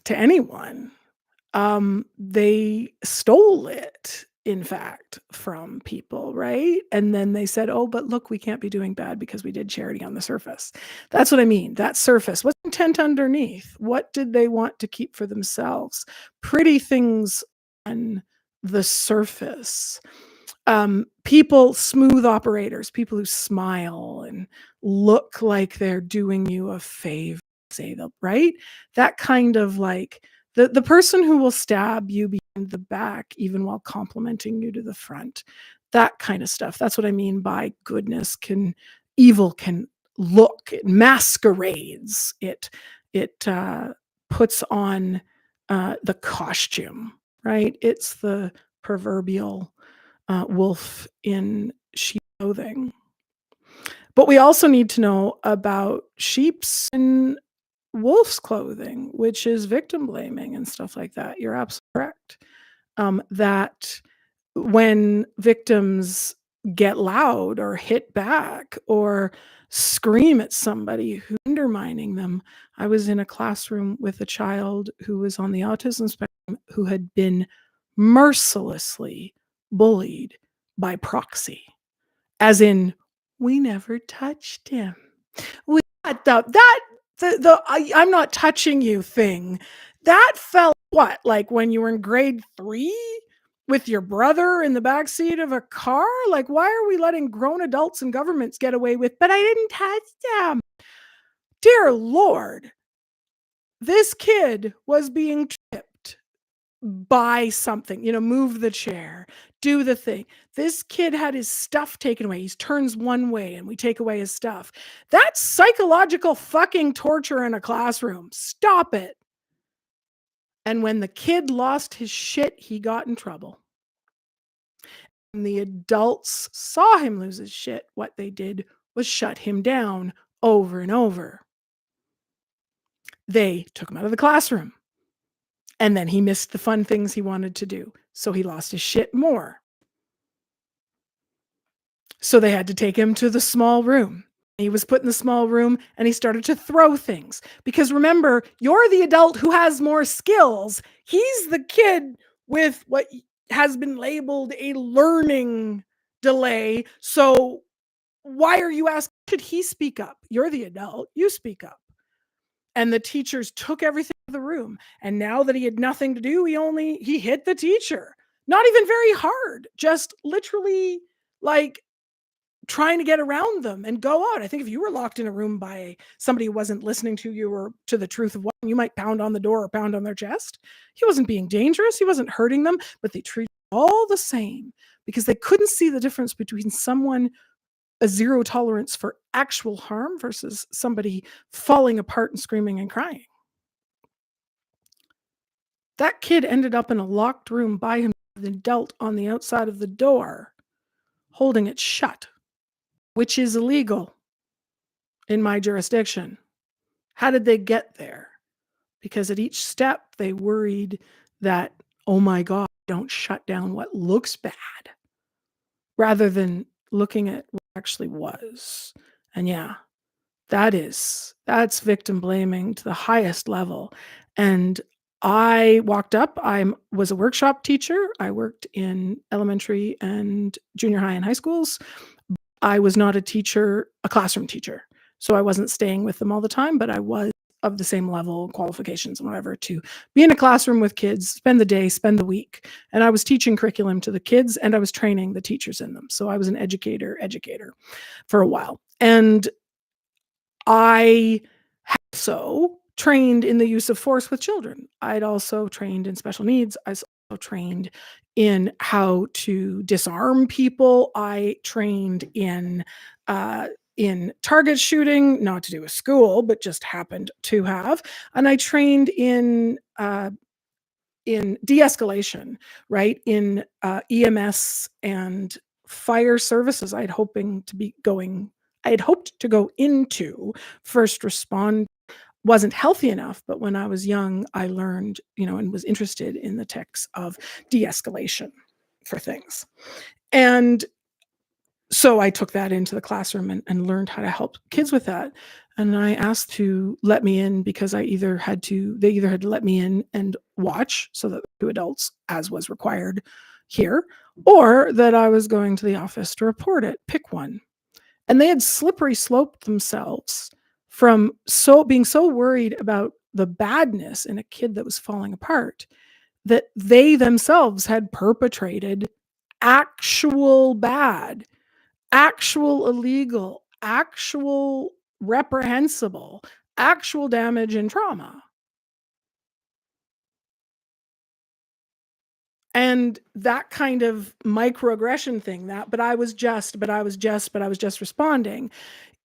to anyone. They stole it, in fact, from people, right? And then they said, "Oh, but look, we can't be doing bad because we did charity on the surface." That's what I mean. That surface. What's intent underneath? What did they want to keep for themselves? Pretty things on the surface. People, smooth operators, people who smile and look like they're doing you a favor, say the right? That kind of like the person who will stab you behind the back even while complimenting you to the front. That kind of stuff. That's what I mean by goodness evil can look, it masquerades, it puts on the costume, right? It's the proverbial wolf in sheep clothing. But we also need to know about sheep's and wolf's clothing, which is victim blaming and stuff like that. You're absolutely correct. That when victims get loud or hit back or scream at somebody who's undermining them. I was in a classroom with a child who was on the autism spectrum who had been mercilessly bullied by proxy, as in, we never touched him. We got I'm not touching you thing. That felt what? Like when you were in grade 3 with your brother in the backseat of a car? Like, why are we letting grown adults and governments get away with, but I didn't touch them? Dear Lord, this kid was being tripped by something, move the chair, do the thing. This kid had his stuff taken away. He turns one way and we take away his stuff. That's psychological fucking torture in a classroom. Stop it. And when the kid lost his shit, he got in trouble. And the adults saw him lose his shit. What they did was shut him down over and over. They took him out of the classroom. And then he missed the fun things he wanted to do. So he lost his shit more. So they had to take him to the small room. He was put in the small room and he started to throw things. Because remember, you're the adult who has more skills. He's the kid with what has been labeled a learning delay. So why are you asking? Should he speak up? You're the adult. You speak up. And the teachers took everything out of the room. And now that he had nothing to do, he hit the teacher. Not even very hard. Just literally like trying to get around them and go out. I think if you were locked in a room by somebody who wasn't listening to you or to the truth of what, you might pound on the door or pound on their chest. He wasn't being dangerous. He wasn't hurting them, but they treated all the same because they couldn't see the difference between someone a zero tolerance for actual harm versus somebody falling apart and screaming and crying. That kid ended up in a locked room by himself with an adult on the outside of the door, holding it shut, which is illegal in my jurisdiction. How did they get there? Because at each step they worried that, oh my God, don't shut down what looks bad, rather than looking at what actually was. And yeah, that's victim blaming to the highest level. And I walked up, I was a workshop teacher. I worked in elementary and junior high and high schools. I was not a classroom teacher. So I wasn't staying with them all the time, but I was of the same level, qualifications and whatever, to be in a classroom with kids, spend the day, spend the week. And I was teaching curriculum to the kids and I was training the teachers in them. So I was an educator for a while. And I also trained in the use of force with children. I'd also trained in special needs. I also trained in how to disarm people. I trained in target shooting, not to do with school, but just happened to have. And I trained in de-escalation, right? In EMS and fire services. I had hoped to go into first respond. Wasn't healthy enough, but when I was young, I learned, and was interested in the techs of de-escalation for things. And so I took that into the classroom and learned how to help kids with that. And I asked to let me in because they either had to let me in and watch, so that 2 adults, as was required here, or that I was going to the office to report it. Pick one. And they had slippery sloped themselves from being so worried about the badness in a kid that was falling apart that they themselves had perpetrated actual bad, actual illegal, actual reprehensible, actual damage and trauma. And that kind of microaggression thing, but I was just responding,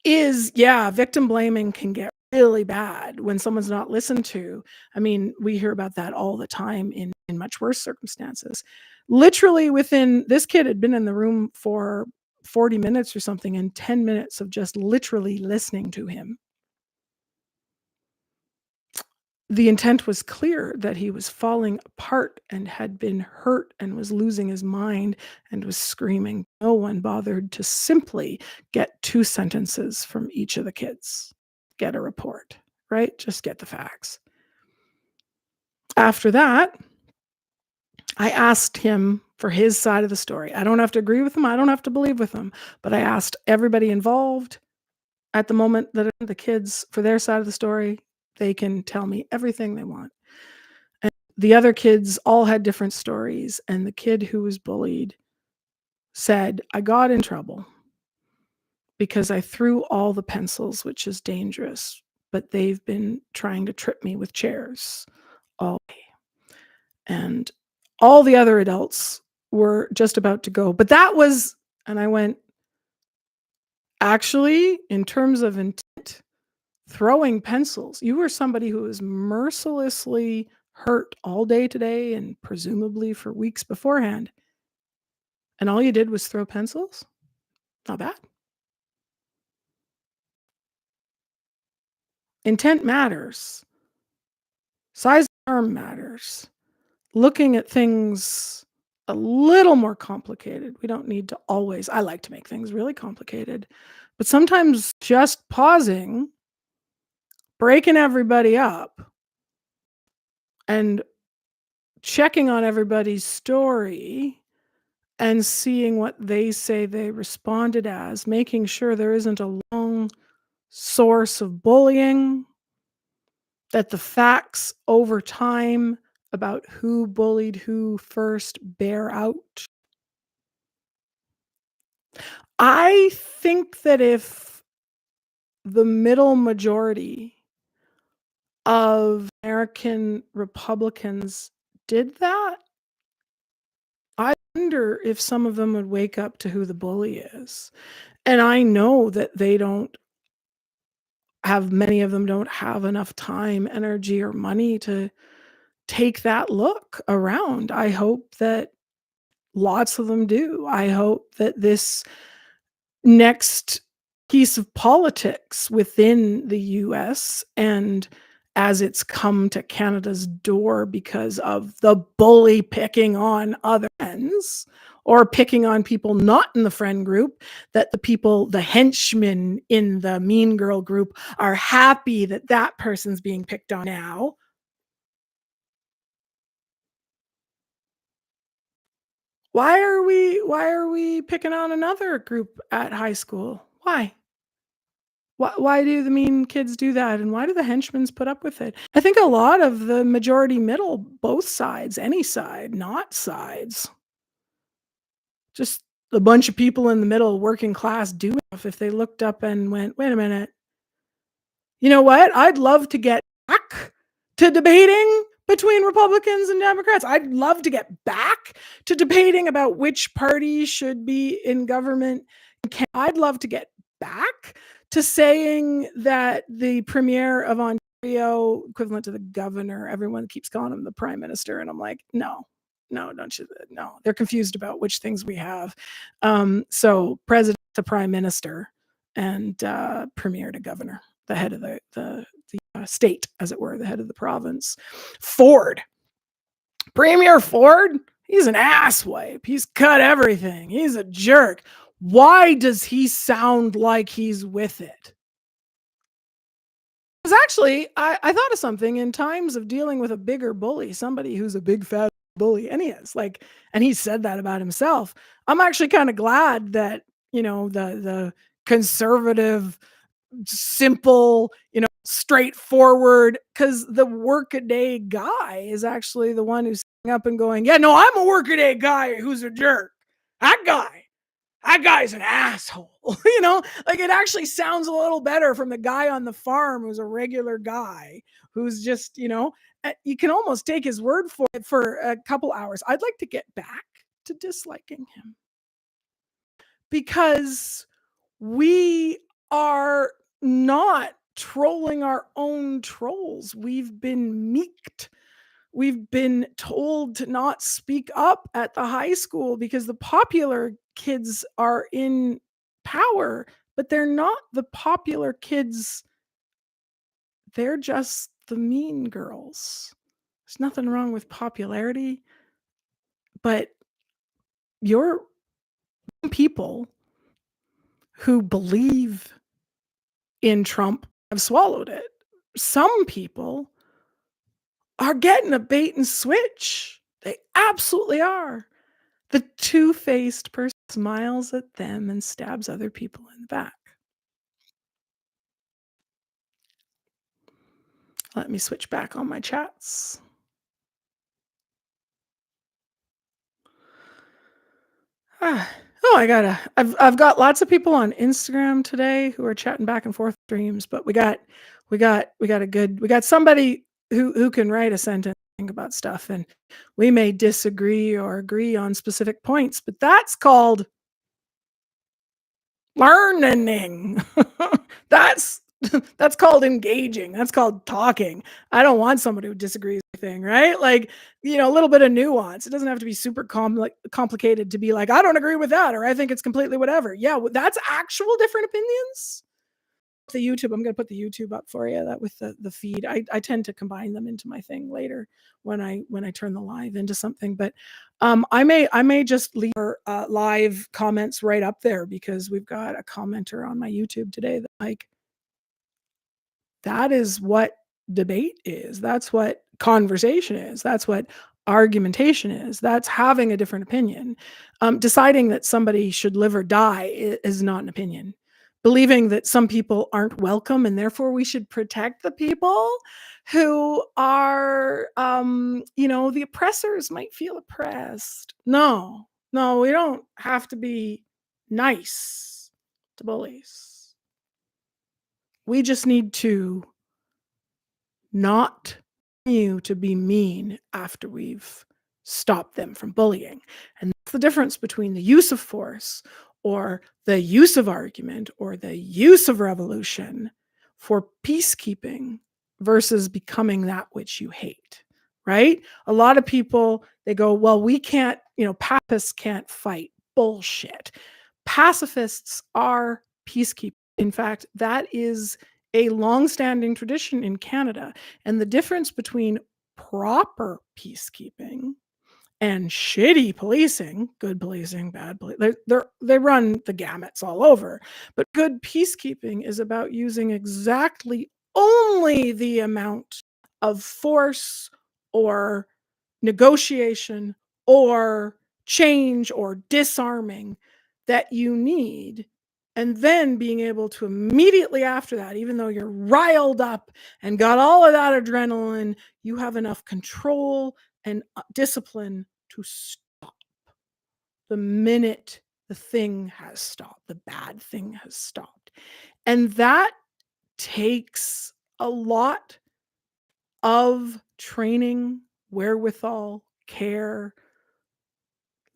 is, yeah, victim blaming can get really bad when someone's not listened to. I mean, we hear about that all the time in in much worse circumstances. Literally within this kid had been in the room for 40 minutes or something, and 10 minutes of just literally listening to him. The intent was clear that he was falling apart and had been hurt and was losing his mind and was screaming. No one bothered to simply get 2 sentences from each of the kids. Get a report, right? Just get the facts. After that, I asked him for his side of the story. I don't have to agree with him, I don't have to believe with him, but I asked everybody involved at the moment that are the kids for their side of the story. They can tell me everything they want. The other kids all had different stories, and the kid who was bullied said, "I got in trouble because I threw all the pencils, which is dangerous, but they've been trying to trip me with chairs all day." And all the other adults were just about to go. But that was, and I went, "Actually, in terms of intent, throwing pencils, you were somebody who was mercilessly hurt all day today and presumably for weeks beforehand. And all you did was throw pencils? Not bad." Intent matters. Size of arm matters. Looking at things a little more complicated. We don't need to always, I like to make things really complicated, but sometimes just pausing, breaking everybody up, and checking on everybody's story and seeing what they say they responded as, making sure there isn't a long source of bullying, that the facts over time about who bullied who first bear out. I think that if the middle majority of American Republicans did that, I wonder if some of them would wake up to who the bully is. And I know that they don't have, many of them don't have enough time, energy, or money to take that look around. I hope that lots of them do. I hope that this next piece of politics within the US, and as it's come to Canada's door because of the bully picking on other friends or picking on people not in the friend group, that the people, the henchmen in the mean girl group, are happy that that person's being picked on now. Why are we picking on another group at high school? Why? Why do the mean kids do that, and why do the henchmen put up with it? I think a lot of the majority middle, both sides, any side, not sides, just a bunch of people in the middle, working class, do enough if they looked up and went, "Wait a minute, you know what? I'd love to get back to debating between Republicans and Democrats. I'd love to get back to debating about which party should be in government. I'd love to get back to saying that the premier of Ontario, equivalent to the governor, everyone keeps calling him the prime minister." And I'm like, no, no, don't you? No, they're confused about which things we have. So president to prime minister, and premier to governor, the head of the state, as it were, the head of the province. Ford, Premier Ford, he's an asswipe. He's cut everything. He's a jerk. Why does he sound like he's with it? Because actually, I thought of something in times of dealing with a bigger bully, somebody who's a big fat bully, and he is like, and he said that about himself. I'm actually kind of glad that, the conservative, simple, straightforward, because the workaday guy is actually the one who's sitting up and going, "Yeah, no, I'm a workaday guy who's a jerk. That guy, that guy's an asshole." Like, it actually sounds a little better from the guy on the farm who's a regular guy who's just, you can almost take his word for it for a couple hours. I'd like to get back to disliking him because we are not trolling our own trolls. We've been meeked We've been told to not speak up at the high school because the popular kids are in power, but they're not the popular kids. They're just the mean girls. There's nothing wrong with popularity, but your people who believe in Trump have swallowed it. Some people are getting a bait and switch. They absolutely are. The two-faced person smiles at them and stabs other people in the back. Let me switch back on my chats. Ah, oh, I've got lots of people on Instagram today who are chatting back and forth streams, but we got somebody who can write a sentence about stuff, and we may disagree or agree on specific points, but that's called learning. That's that's called engaging. That's called talking. I don't want somebody who disagrees with anything, right? Like, a little bit of nuance. It doesn't have to be super complicated to be like, I don't agree with that, or I think it's completely whatever. Yeah, that's actual different opinions. The YouTube, I'm going to put the YouTube up for you. That with the feed, I tend to combine them into my thing later when I turn the live into something. But I may just leave live comments right up there because we've got a commenter on my YouTube today that like that is what debate is. That's what conversation is. That's what argumentation is. That's having a different opinion. Deciding that somebody should live or die is not an opinion. Believing that some people aren't welcome and therefore we should protect the people who are, the oppressors might feel oppressed. No, no, we don't have to be nice to bullies. We just need to not continue to be mean after we've stopped them from bullying. And that's the difference between the use of force or the use of argument or the use of revolution for peacekeeping versus becoming that which you hate, right? A lot of people, they go, well, we can't, pacifists can't fight. Bullshit. Pacifists are peacekeepers. In fact, that is a long-standing tradition in Canada. And the difference between proper peacekeeping and shitty policing, good policing, bad policing, they run the gamuts all over. But good peacekeeping is about using exactly only the amount of force or negotiation or change or disarming that you need, and then being able to immediately after that, even though you're riled up and got all of that adrenaline, you have enough control and discipline to stop the minute the thing has stopped, the bad thing has stopped. And that takes a lot of training, wherewithal, care,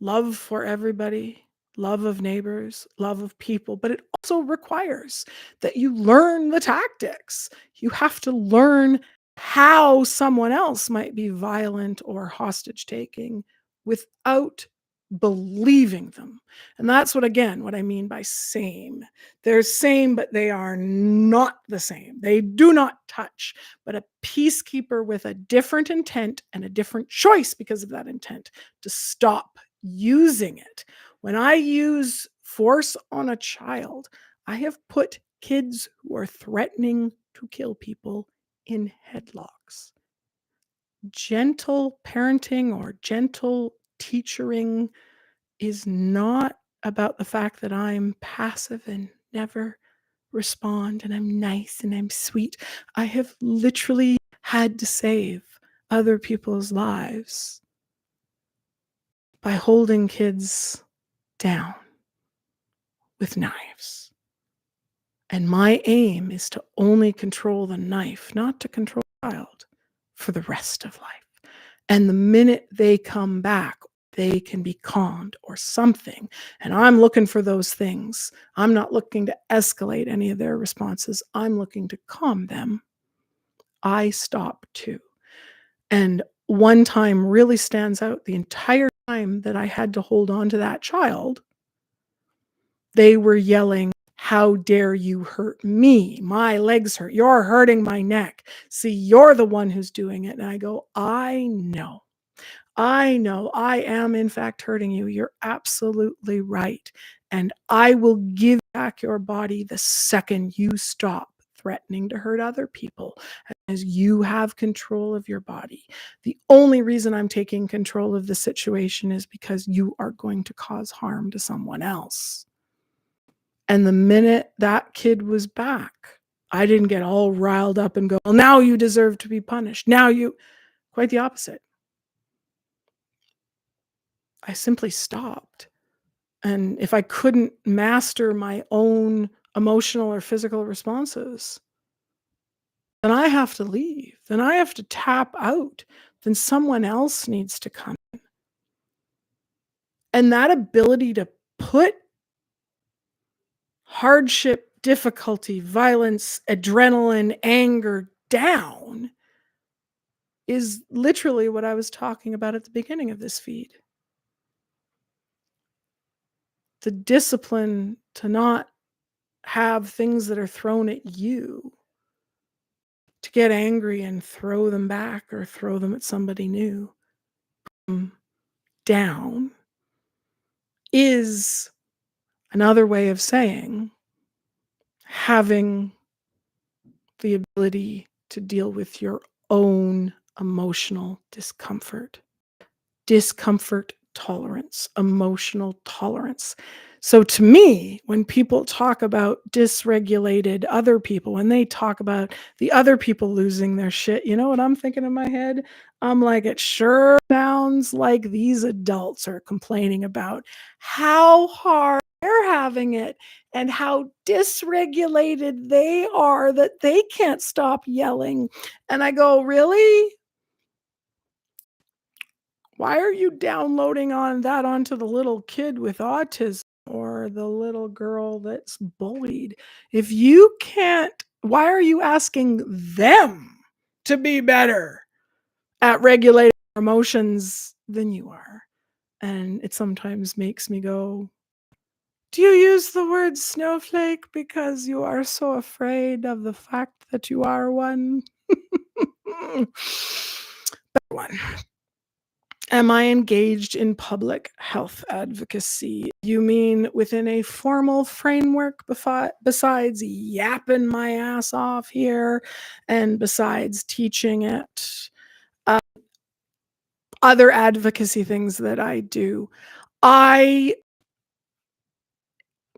love for everybody, love of neighbors, love of people, but it also requires that you learn the tactics. You have to learn how someone else might be violent or hostage taking without believing them. And that's what I mean by same. They're same, but they are not the same. They do not touch. But a peacekeeper with a different intent and a different choice because of that intent to stop using it. When I use force on a child, I have put kids who are threatening to kill people in headlocks. Gentle parenting or gentle teachering is not about the fact that I'm passive and never respond and I'm nice and I'm sweet. I have literally had to save other people's lives by holding kids down with knives. And my aim is to only control the knife, not to control the child for the rest of life. And the minute they come back, they can be calmed or something. And I'm looking for those things. I'm not looking to escalate any of their responses. I'm looking to calm them. I stop too. And one time really stands out. The entire time that I had to hold on to that child, they were yelling, "How dare you hurt me? My legs hurt. You're hurting my neck. See, you're the one who's doing it." And I go, "I know. I know. I am in fact hurting you. You're absolutely right. And I will give back your body the second you stop threatening to hurt other people, as you have control of your body. The only reason I'm taking control of the situation is because you are going to cause harm to someone else." And the minute that kid was back, I didn't get all riled up and go, "Well, now you deserve to be punished. Now you," quite the opposite. I simply stopped. And if I couldn't master my own emotional or physical responses, then I have to leave. Then I have to tap out. Then someone else needs to come. And that ability to put hardship, difficulty, violence, adrenaline, anger down is literally what I was talking about at the beginning of this feed. The discipline to not have things that are thrown at you, to get angry and throw them back or throw them at somebody new, down, is another way of saying having the ability to deal with your own emotional discomfort. Discomfort tolerance, emotional tolerance. So to me, when people talk about dysregulated other people, when they talk about the other people losing their shit, you know what I'm thinking in my head? I'm like, it sure sounds like these adults are complaining about how hard they're having it and how dysregulated they are that they can't stop yelling. And I go, really? Why are you downloading onto the little kid with autism or the little girl that's bullied? If you can't, why are you asking them to be better at regulating emotions than you are? And it sometimes makes me go, do you use the word snowflake because you are so afraid of the fact that you are one? That one. Am I engaged in public health advocacy? You mean within a formal framework besides yapping my ass off here and besides teaching it? Uh, Other advocacy things that I do. I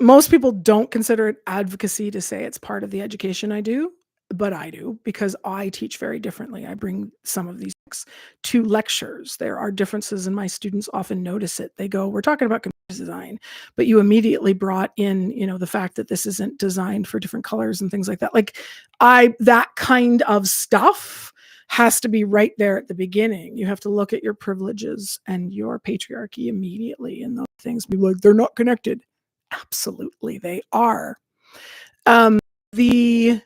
Most people don't consider it advocacy to say it's part of the education I do, but I do because I teach very differently. I bring some of these books to lectures. There are differences, and my students often notice it. They go, "We're talking about computer design, but you immediately brought in, the fact that this isn't designed for different colors and things like that." Like that kind of stuff has to be right there at the beginning. You have to look at your privileges and your patriarchy immediately, and those things be like, they're not connected. Absolutely, they are. Um, the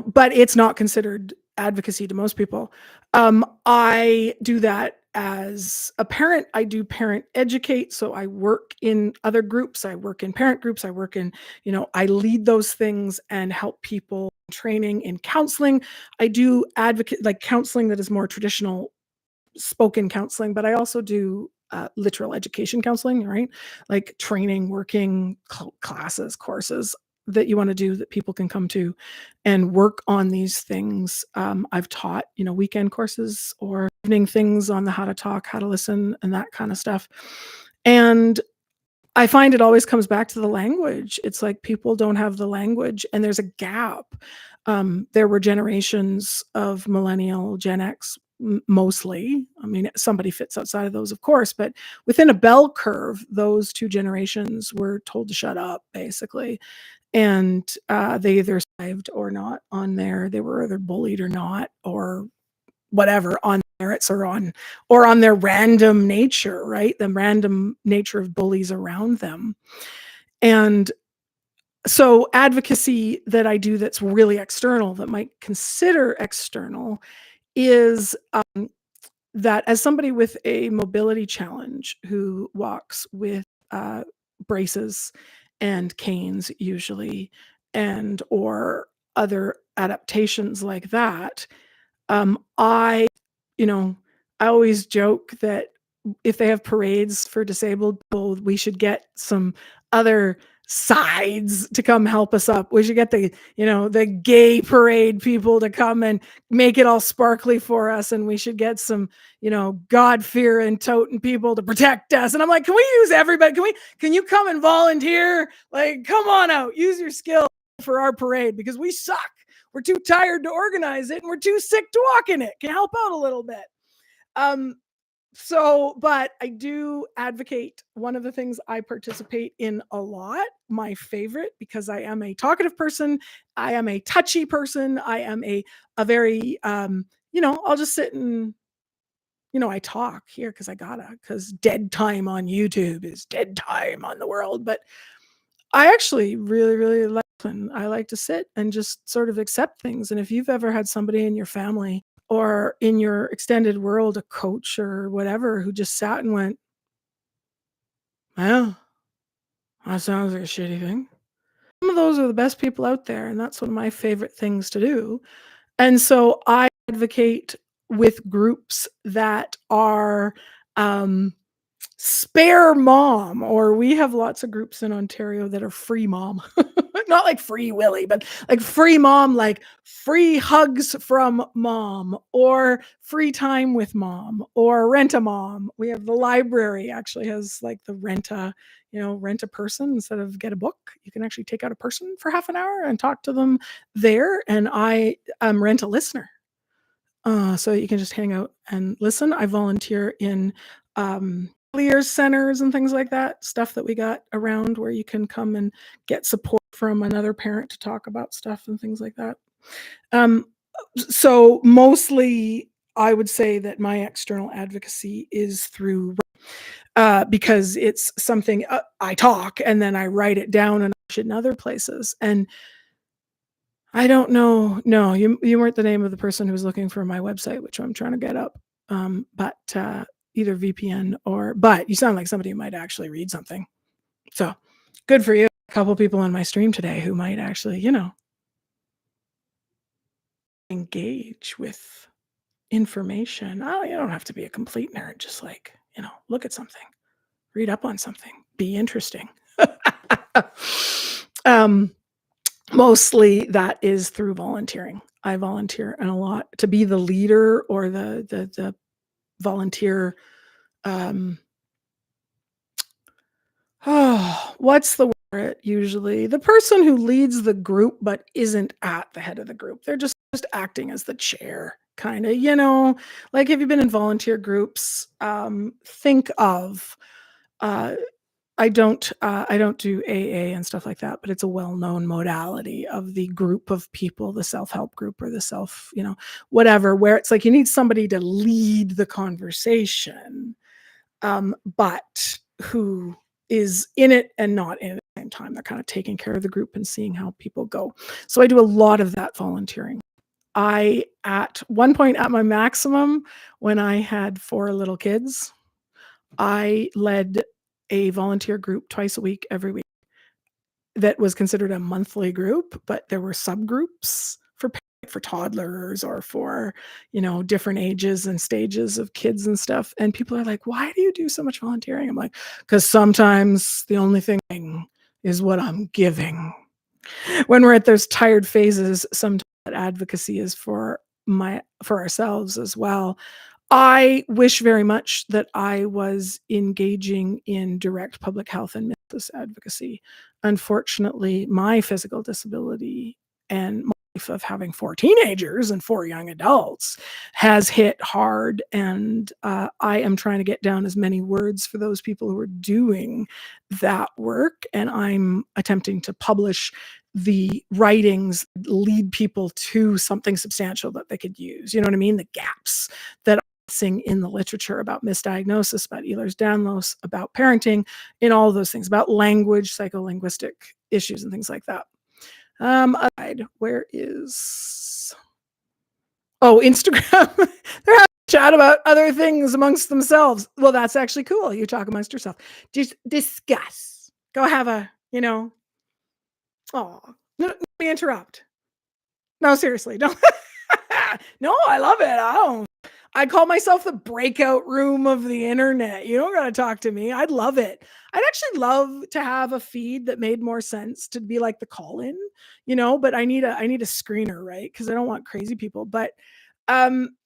but it's not considered advocacy to most people. I do that as a parent. I do parent educate, so I work in other groups. I work in parent groups. I work in, I lead those things and help people training in counseling. I do advocate like counseling that is more traditional spoken counseling, but I also do literal education counseling, right? Like training, working classes, courses that you want to do that people can come to and work on these things. I've taught, weekend courses or evening things on the how to talk, how to listen, and that kind of stuff. And I find it always comes back to the language. It's like people don't have the language and there's a gap. There were generations of millennial, Gen X, mostly. I mean, somebody fits outside of those, of course, but within a bell curve, those two generations were told to shut up, basically. And they either survived or not on there. They were either bullied or not, or whatever, on merits or on their random nature, right? The random nature of bullies around them. And So advocacy that I do that's really external, that might consider external, is that as somebody with a mobility challenge who walks with uh, braces and canes usually, and or other adaptations like that, I, you know, I always joke that if they have parades for disabled people, we should get some other sides to come help us up. We should get the gay parade people to come and make it all sparkly for us. And we should get some, God fearing toting people to protect us. And I'm like, can we use everybody? Can you come and volunteer? Like, come on out, use your skill for our parade because we suck. We're too tired to organize it and we're too sick to walk in it. Can help out a little bit. Um, but I do advocate. One of the things I participate in a lot, my favorite, because I am a talkative person, I am a touchy person, I am a very I'll just sit and I talk here because dead time on YouTube is dead time on the world. But I actually really, really like and I like to sit and just sort of accept things. And if you've ever had somebody in your family or in your extended world, a coach or whatever, who just sat and went, "Well, that sounds like a shitty thing." Some of those are the best people out there, and that's one of my favorite things to do. And so I advocate with groups that are um, spare mom, or we have lots of groups in Ontario that are free mom. Not like free Willy, but like free mom, like free hugs from mom, or free time with mom, or rent a mom. We have the library actually has like the rent a person instead of get a book. You can actually take out a person for half an hour and talk to them there. And I rent a listener. So you can just hang out and listen. I volunteer in clears centers and things like that, stuff that we got around where you can come and get support from another parent to talk about stuff and things like that. Um, so mostly I would say that my external advocacy is through because it's something I talk and then I write it down and push it in other places. And I don't know. No, you weren't the name of the person who was looking for my website, which I'm trying to get up. But either VPN but you sound like somebody who might actually read something. So good for you. A couple people on my stream today who might actually, engage with information. Oh, you don't have to be a complete nerd. Just like, look at something, read up on something, be interesting. um, Mostly that is through volunteering. I volunteer and a lot to be the leader or the volunteer. What's the word usually? The person who leads the group but isn't at the head of the group. They're just acting as the chair, kind of, like have you been in volunteer groups? Think of I don't do AA and stuff like that, but it's a well-known modality of the group of people, the self-help group or the whatever, where it's like you need somebody to lead the conversation, but who is in it and not in it at the same time. They're kind of taking care of the group and seeing how people go. So I do a lot of that volunteering. I, at one point at my maximum, when I had 4 little kids, I led a volunteer group twice a week, every week. That was considered a monthly group, but there were subgroups for toddlers or for, different ages and stages of kids and stuff. And people are like, "Why do you do so much volunteering?" I'm like, "'Cause sometimes the only thing is what I'm giving." When we're at those tired phases, sometimes advocacy is for ourselves as well. I wish very much that I was engaging in direct public health and mental health advocacy. Unfortunately, my physical disability and my life of having 4 teenagers and 4 young adults has hit hard, and I am trying to get down as many words for those people who are doing that work, and I'm attempting to publish the writings lead people to something substantial that they could use. You know what I mean? The gaps that sing in the literature about misdiagnosis, about Ehlers-Danlos, about parenting, in all of those things, about language, psycholinguistic issues, and things like that. Where is Instagram? They're having a chat about other things amongst themselves. Well, that's actually cool. You talk amongst yourself. Just discuss. Go have a, oh, let me interrupt. No, seriously, don't. No, I love it. I call myself the breakout room of the internet. You don't got to talk to me. I'd love it. I'd actually love to have a feed that made more sense to be like the call in, but I need a screener, right? Because I don't want crazy people. Um,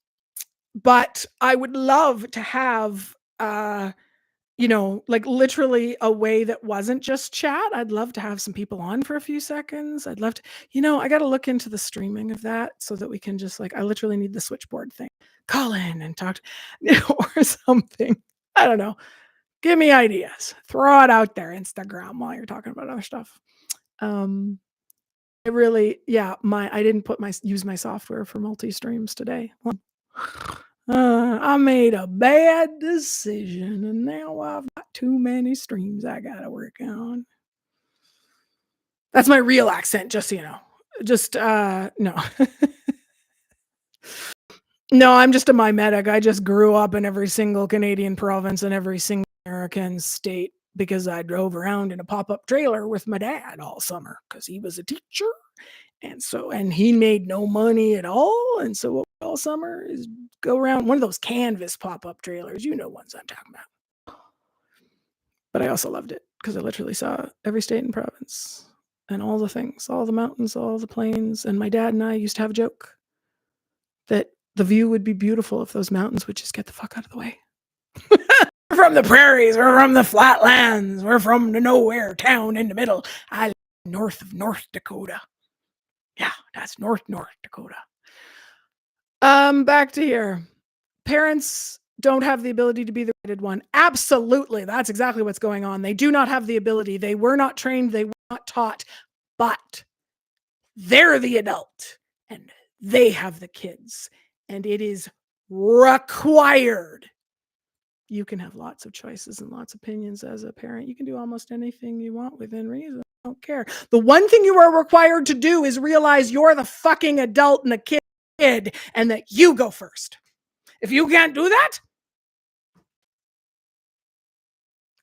but I would love to have like literally a way that wasn't just chat. I'd love to have some people on for a few seconds. I'd love to, I got to look into the streaming of that so that we can just like, I literally need the switchboard thing. Call in and talk, or something. I don't know. Give me ideas. Throw it out there, Instagram, while you're talking about other stuff. I didn't use my software for multi-streams today. I made a bad decision and now I've got too many streams I gotta work on. That's my real accent, just so you know. Just no. No, I'm just a mimetic. I just grew up in every single Canadian province and every single American state because I drove around in a pop-up trailer with my dad all summer because he was a teacher. And he made no money at all. And so what we all summer is go around one of those canvas pop-up trailers. You know ones I'm talking about. But I also loved it because I literally saw every state and province and all the things, all the mountains, all the plains. And my dad and I used to have a joke that the view would be beautiful if those mountains would just get the fuck out of the way. We're from the prairies. We're from the flatlands. We're from the nowhere town in the middle. I live north of North Dakota. Yeah, that's North Dakota. Back to here. Parents don't have the ability to be the rated one. Absolutely. That's exactly what's going on. They do not have the ability. They were not trained. They were not taught. But they're the adult and they have the kids. And it is required. You can have lots of choices and lots of opinions as a parent. You can do almost anything you want within reason. I don't care. The one thing you are required to do is realize you're the fucking adult and the kid and that you go first. If you can't do that,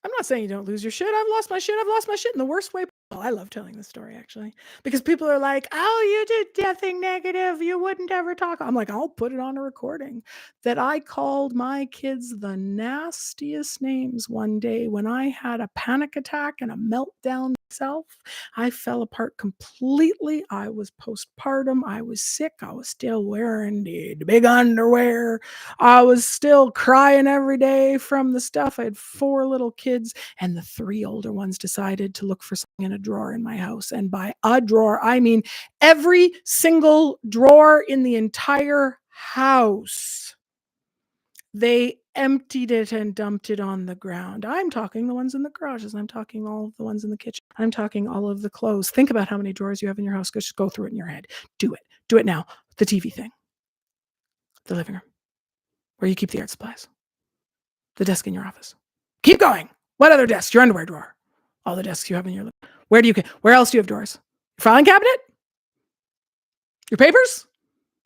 I'm not saying you don't lose your shit. I've lost my shit in the worst way. I love telling this story actually because people are like, oh, you did nothing negative. You wouldn't ever talk. I'm like, I'll put it on a recording that I called my kids the nastiest names one day when I had a panic attack and a meltdown myself. I fell apart completely. I was postpartum. I was sick. I was still wearing the big underwear. I was still crying every day from the stuff. I had 4 little kids and the 3 older ones decided to look for something in a drawer in my house. And by a drawer, I mean every single drawer in the entire house. They emptied it and dumped it on the ground. I'm talking the ones in the garages. I'm talking all of the ones in the kitchen. I'm talking all of the clothes. Think about how many drawers you have in your house. Just go through it in your head. Do it. Do it now. The TV thing. The living room. Where you keep the art supplies. The desk in your office. Keep going. What other desk? Your underwear drawer. All the desks you have in your living room. Where else do you have drawers? Your filing cabinet? Your papers?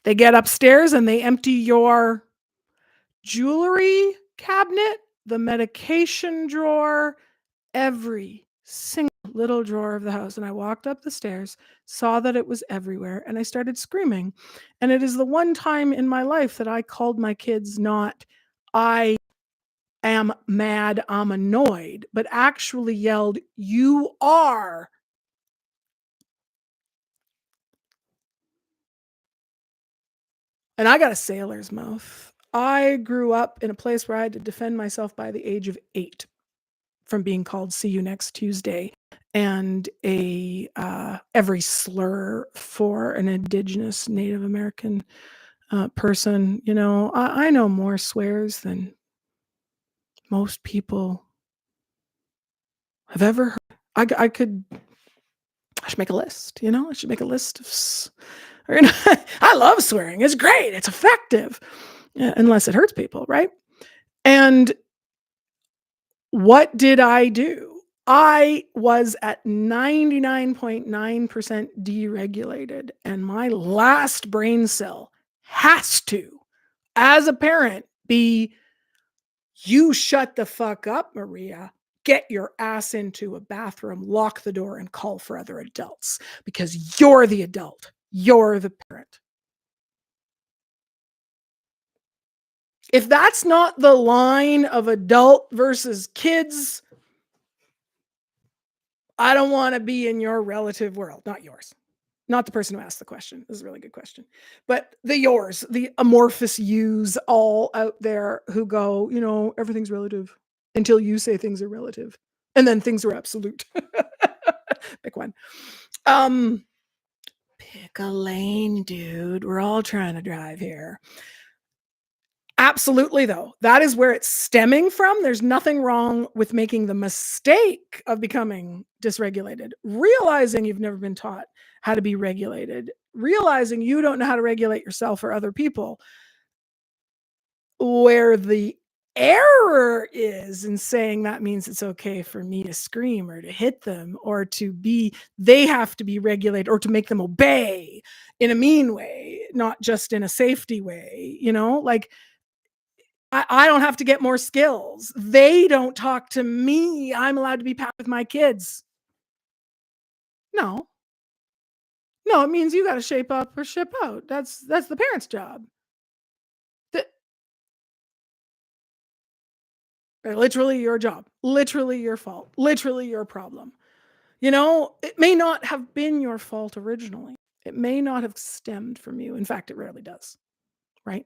They get upstairs and they empty your jewelry cabinet, the medication drawer, every single little drawer of the house. And I walked up the stairs, saw that it was everywhere, and I started screaming. And it is the one time in my life that I called my kids not, I am mad, I'm annoyed, but actually yelled, you are. And I got a sailor's mouth. I grew up in a place where I had to defend myself by the age of 8 from being called see you next Tuesday and every slur for an Indigenous Native American person. I know more swears than most people have ever heard. I should make a list, I should make a list of I love swearing. It's great. It's effective. unless it hurts people, right? And what did I do? I was at 99.9% deregulated, and my last brain cell has to, as a parent, be, "You shut the fuck up, Maria. Get your ass into a bathroom, lock the door, and call for other adults because you're the adult. You're the parent." If that's not the line of adult versus kids, I don't want to be in your relative world, not yours. Not the person who asked the question. This is a really good question. But the yours, the amorphous yous all out there who go, everything's relative until you say things are relative. And then things are absolute. Pick one. Um, Pick a lane, dude. We're all trying to drive here. Absolutely, though. That is where it's stemming from. There's nothing wrong with making the mistake of becoming dysregulated, realizing you've never been taught how to be regulated, realizing you don't know how to regulate yourself or other people. Where the error is in saying that means it's okay for me to scream or to hit them or they have to be regulated or to make them obey in a mean way, not just in a safety way, like I don't have to get more skills. They don't talk to me. I'm allowed to be pat with my kids. No, no, it means you got to shape up or ship out. That's the parent's job. That literally your job, literally your fault, literally your problem. It may not have been your fault originally. It may not have stemmed from you. In fact, it rarely does, right?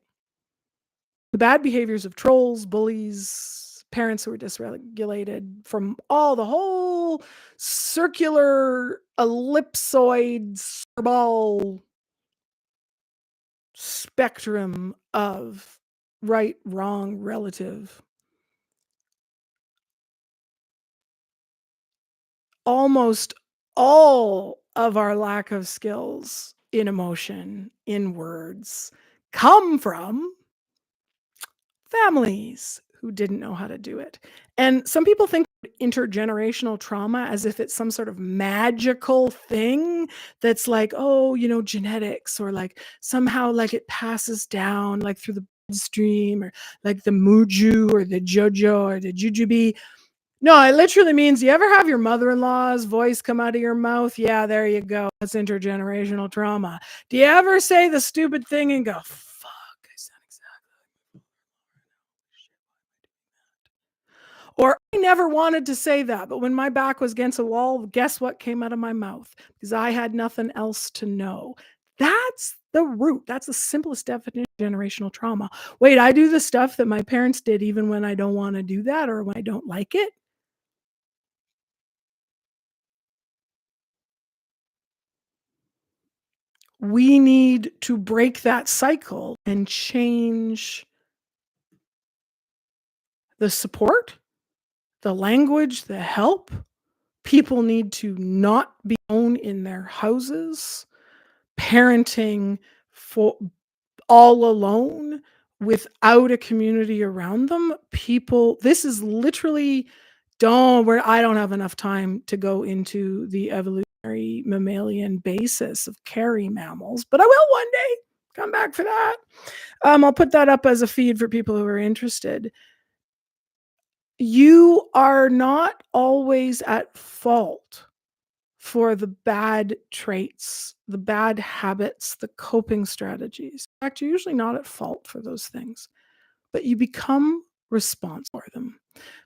The bad behaviors of trolls, bullies, parents who are dysregulated from the whole circular ellipsoid ball spectrum of right, wrong, relative. Almost all of our lack of skills in emotion, in words, come from families who didn't know how to do it. And some people think intergenerational trauma as if it's some sort of magical thing that's like, oh, genetics, or like somehow like it passes down like through the bloodstream, or like the muju or the jojo or the jujube. No, it literally means, you ever have your mother-in-law's voice come out of your mouth? Yeah, there you go. That's intergenerational trauma. Do you ever say the stupid thing and go, fuck, I sound exactly. Or I never wanted to say that, but when my back was against a wall, guess what came out of my mouth? Because I had nothing else to know. That's the root. That's the simplest definition of generational trauma. Wait, I do the stuff that my parents did even when I don't want to do that or when I don't like it? We need to break that cycle and change the support, the language, the help. People need to not be alone in their houses, parenting for all alone without a community around them. This is literally, I don't have enough time to go into the evolutionary mammalian basis of carry mammals, but I will one day. Come back for that. I'll put that up as a feed for people who are interested. You are not always at fault for the bad traits, the bad habits, the coping strategies. In fact, you're usually not at fault for those things, but you become responsible for them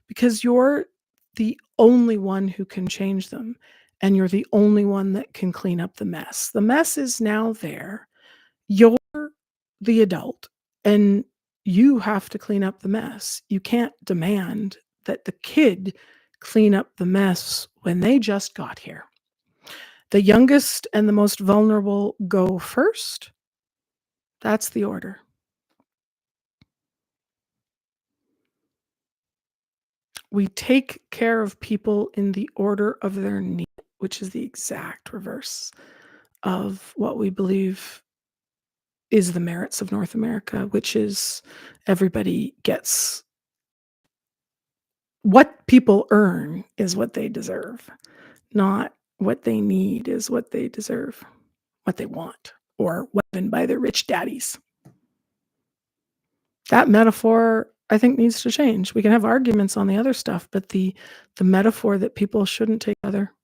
because you're the only one who can change them, and you're the only one that can clean up the mess. The mess is now there. You're the adult, and you have to clean up the mess. You can't demand that the kid clean up the mess when they just got here. The youngest and the most vulnerable go first. That's the order. We take care of people in the order of their need, which is the exact reverse of what we believe is the merits of North America, which is everybody gets what people earn is what they deserve, not what they need is what they deserve, what they want, or given by their rich daddies. That metaphor, I think, needs to change. We can have arguments on the other stuff, but the metaphor that people shouldn't take other.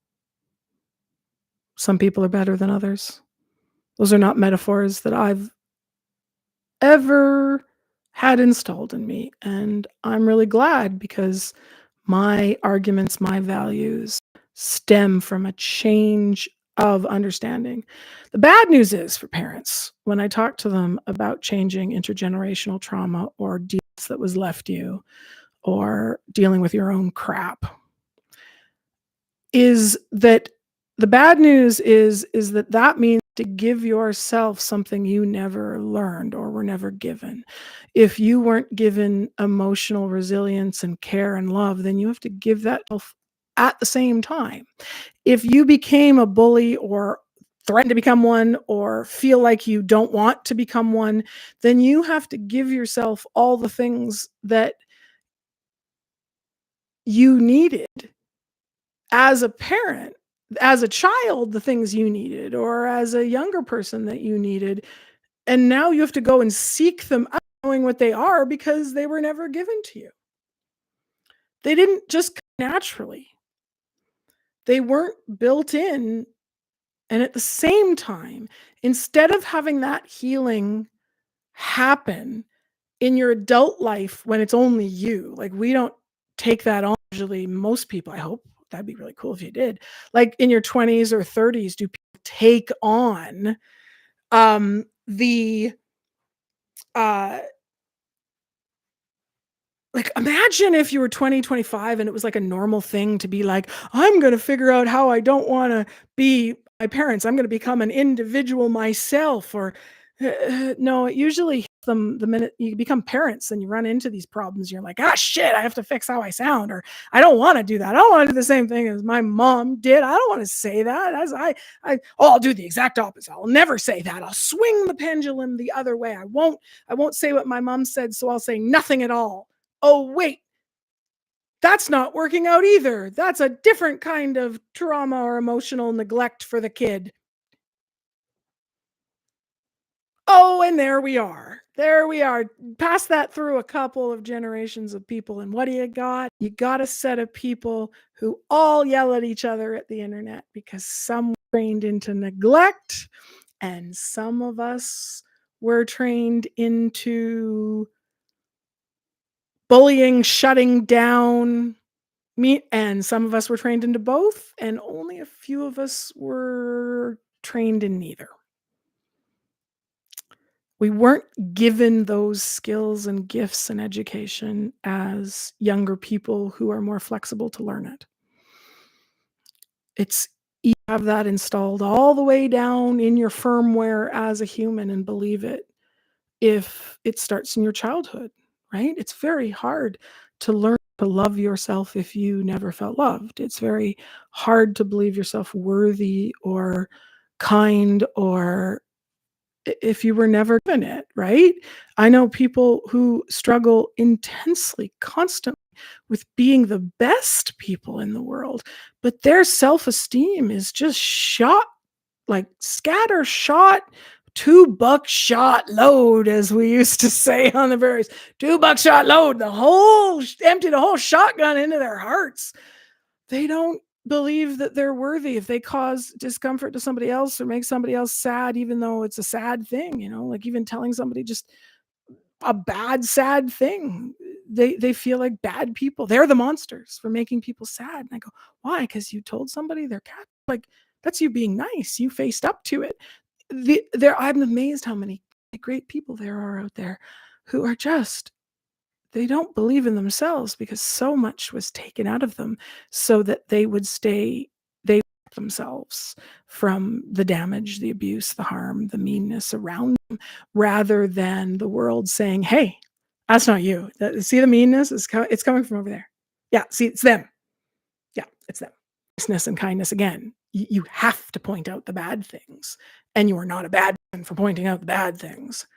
Some people are better than others. Those are not metaphors that I've ever had installed in me, and I'm really glad because my arguments, my values stem from a change of understanding. The bad news is for parents, when I talk to them about changing intergenerational trauma or deeds that was left you or dealing with your own crap, is that the bad news is that that means to give yourself something you never learned or were never given. If you weren't given emotional resilience and care and love, then you have to give that at the same time. If you became a bully or threaten to become one or feel like you don't want to become one, then you have to give yourself all the things that you needed as a parent, as a child, the things you needed, or as a younger person that you needed. And now you have to go and seek them out, knowing what they are because they were never given to you. They didn't just come naturally, they weren't built in. And at the same time, instead of having that healing happen in your adult life when it's only you, like we don't take that on usually, most people, I hope that'd be really cool if you did. Like in your 20s or 30s, do people take on the uh like imagine if you were 20, 25 and it was like a normal thing to be like, I'm going to figure out how I don't want to be my parents. I'm going to become an individual myself. Or no, it usually hits them the minute you become parents and you run into these problems. You're like, ah, shit, I have to fix how I sound. Or I don't want to do that. I don't want to do the same thing as my mom did. I don't want to say that. I'll do the exact opposite. I'll never say that. I'll swing the pendulum the other way. I won't say what my mom said. So I'll say nothing at all. Oh, wait, that's not working out either. That's a different kind of trauma or emotional neglect for the kid. Oh, and there we are. There we are. Pass that through a couple of generations of people. And what do you got? You got a set of people who all yell at each other at the internet because some were trained into neglect and some of us were trained into bullying, shutting down, me, and some of us were trained into both, and only a few of us were trained in neither. We weren't given those skills and gifts and education as younger people who are more flexible to learn it. It's you have that installed all the way down in your firmware as a human and believe it. If it starts in your childhood, right? It's very hard to learn to love yourself if you never felt loved. It's very hard to believe yourself worthy or kind or if you were never given it, right? I know people who struggle intensely, constantly with being the best people in the world, but their self-esteem is just shot like scatter shot, 2 buckshot load, as we used to say on the berries. 2 buckshot load, empty the whole shotgun into their hearts. They don't believe that they're worthy if they cause discomfort to somebody else or make somebody else sad, even though it's a sad thing, like even telling somebody just a bad, sad thing. They feel like bad people. They're the monsters for making people sad. And I go, why? Because you told somebody they're cat. Like that's you being nice. You faced up to it. I'm amazed how many great people there are out there who are just they don't believe in themselves because so much was taken out of them so that they would stay they themselves from the damage, the abuse, the harm, the meanness around them, rather than the world saying, "Hey, that's not you. See the meanness? It's coming from over there. Yeah, see, it's them. Yeah, it's them." Niceness and kindness again. You have to point out the bad things, and you are not a bad and for pointing out the bad things.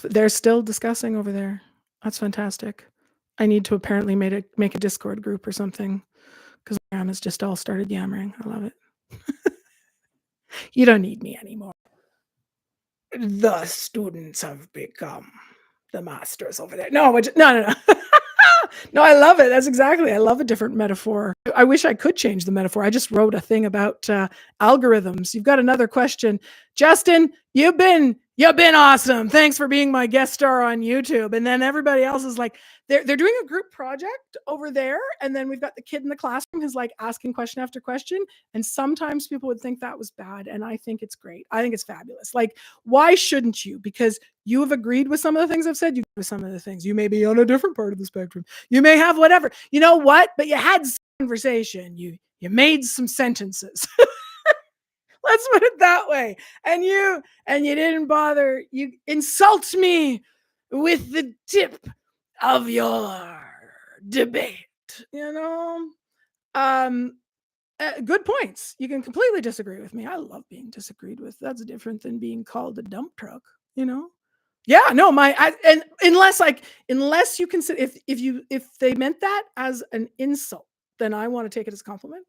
They're still discussing over there. That's fantastic. I need to apparently make a Discord group or something because my grandma's just all started yammering. I love it. You don't need me anymore. The students have become the masters over there. No, no. No, I love it. I love a different metaphor. I wish I could change the metaphor. I just wrote a thing about algorithms. You've got another question. Justin, you've been awesome. Thanks for being my guest star on YouTube. And then everybody else is like, they're doing a group project over there. And then we've got the kid in the classroom who's like asking question after question. And sometimes people would think that was bad. And I think it's great. I think it's fabulous. Like, why shouldn't you? Because you have agreed with some of the things I've said. You agree with some of the things. You may be on a different part of the spectrum. You may have whatever. You know what? But you had some conversation. You made some sentences. Let's put it that way. And you didn't bother. You insult me with the tip of your debate. You know, good points. You can completely disagree with me. I love being disagreed with. That's different than being called a dump truck. You know. Yeah, no, and unless you consider if they meant that as an insult, then I want to take it as a compliment.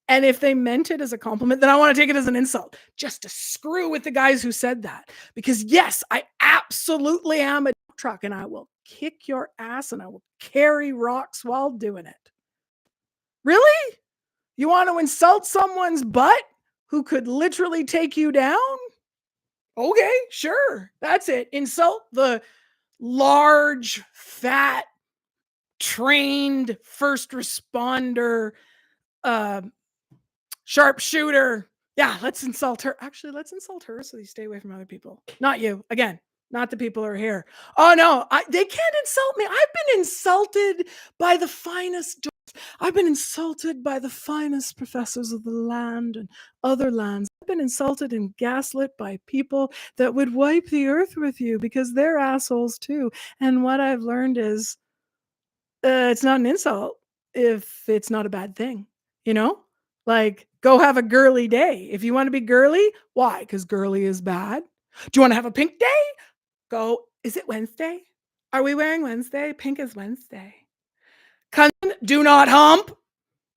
And if they meant it as a compliment, then I want to take it as an insult, just to screw with the guys who said that. Because yes, I absolutely am a truck and I will kick your ass and I will carry rocks while doing it. Really? You want to insult someone's butt who could literally take you down? Okay, sure. That's it. Insult the large, fat, trained first responder, sharpshooter. Yeah, let's insult her. Actually, let's insult her so you stay away from other people. Not you. Again, not the people who are here. Oh, no, they can't insult me. I've been insulted by the finest. I've been insulted by the finest professors of the land and other lands. I've been insulted and gaslit by people that would wipe the earth with you because they're assholes too. And what I've learned is it's not an insult if it's not a bad thing, you know? Like, go have a girly day. If you want to be girly, why? Because girly is bad. Do you want to have a pink day? Go, is it Wednesday? Are we wearing Wednesday? Pink is Wednesday. Do not hump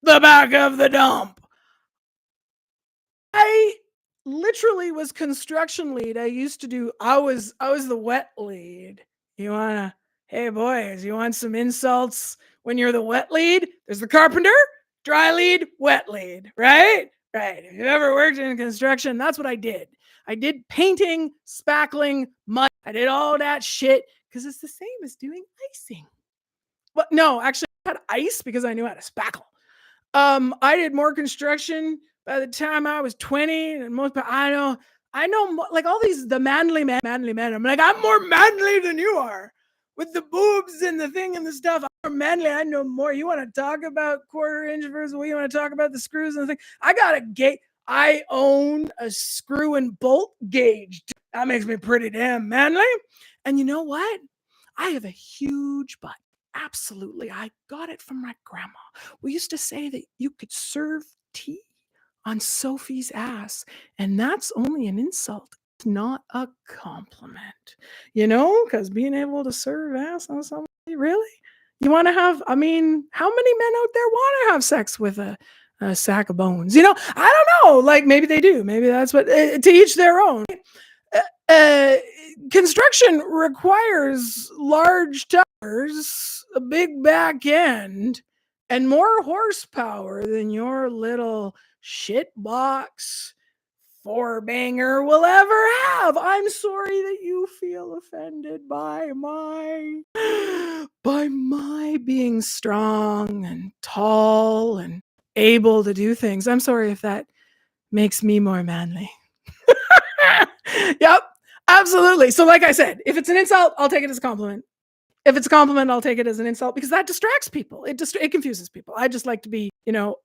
the back of the dump. I literally was construction lead. I was the wet lead. Hey boys, you want some insults when you're the wet lead? There's the carpenter, dry lead, wet lead, right? Right. If you've ever worked in construction, that's what I did. I did painting, spackling, mud. I did all that shit because it's the same as doing icing. But no, actually I had ice because I knew how to spackle. I did more construction by the time I was 20 and I know like all the manly men. I'm like, I'm more manly than you are with the boobs and the thing and the stuff. I'm more manly. I know more. You want to talk about quarter inch versus what you want to talk about the screws and the thing. I own a screw and bolt gauge. That makes me pretty damn manly. And you know what? I have a huge butt. Absolutely. I got it from my grandma. We used to say that you could serve tea on Sophie's ass, and that's only an insult, not a compliment. Because being able to serve ass on somebody, really? You want to have, how many men out there want to have sex with a sack of bones? I don't know. Like, maybe they do. Maybe that's what, to each their own. Construction requires large tires, a big back end, and more horsepower than your little shitbox four-banger will ever have. I'm sorry that you feel offended by my being strong and tall and able to do things. I'm sorry if that makes me more manly. Yep, absolutely. So like I said, if it's an insult, I'll take it as a compliment. If it's a compliment, I'll take it as an insult because that distracts people. It confuses people. I just like to be,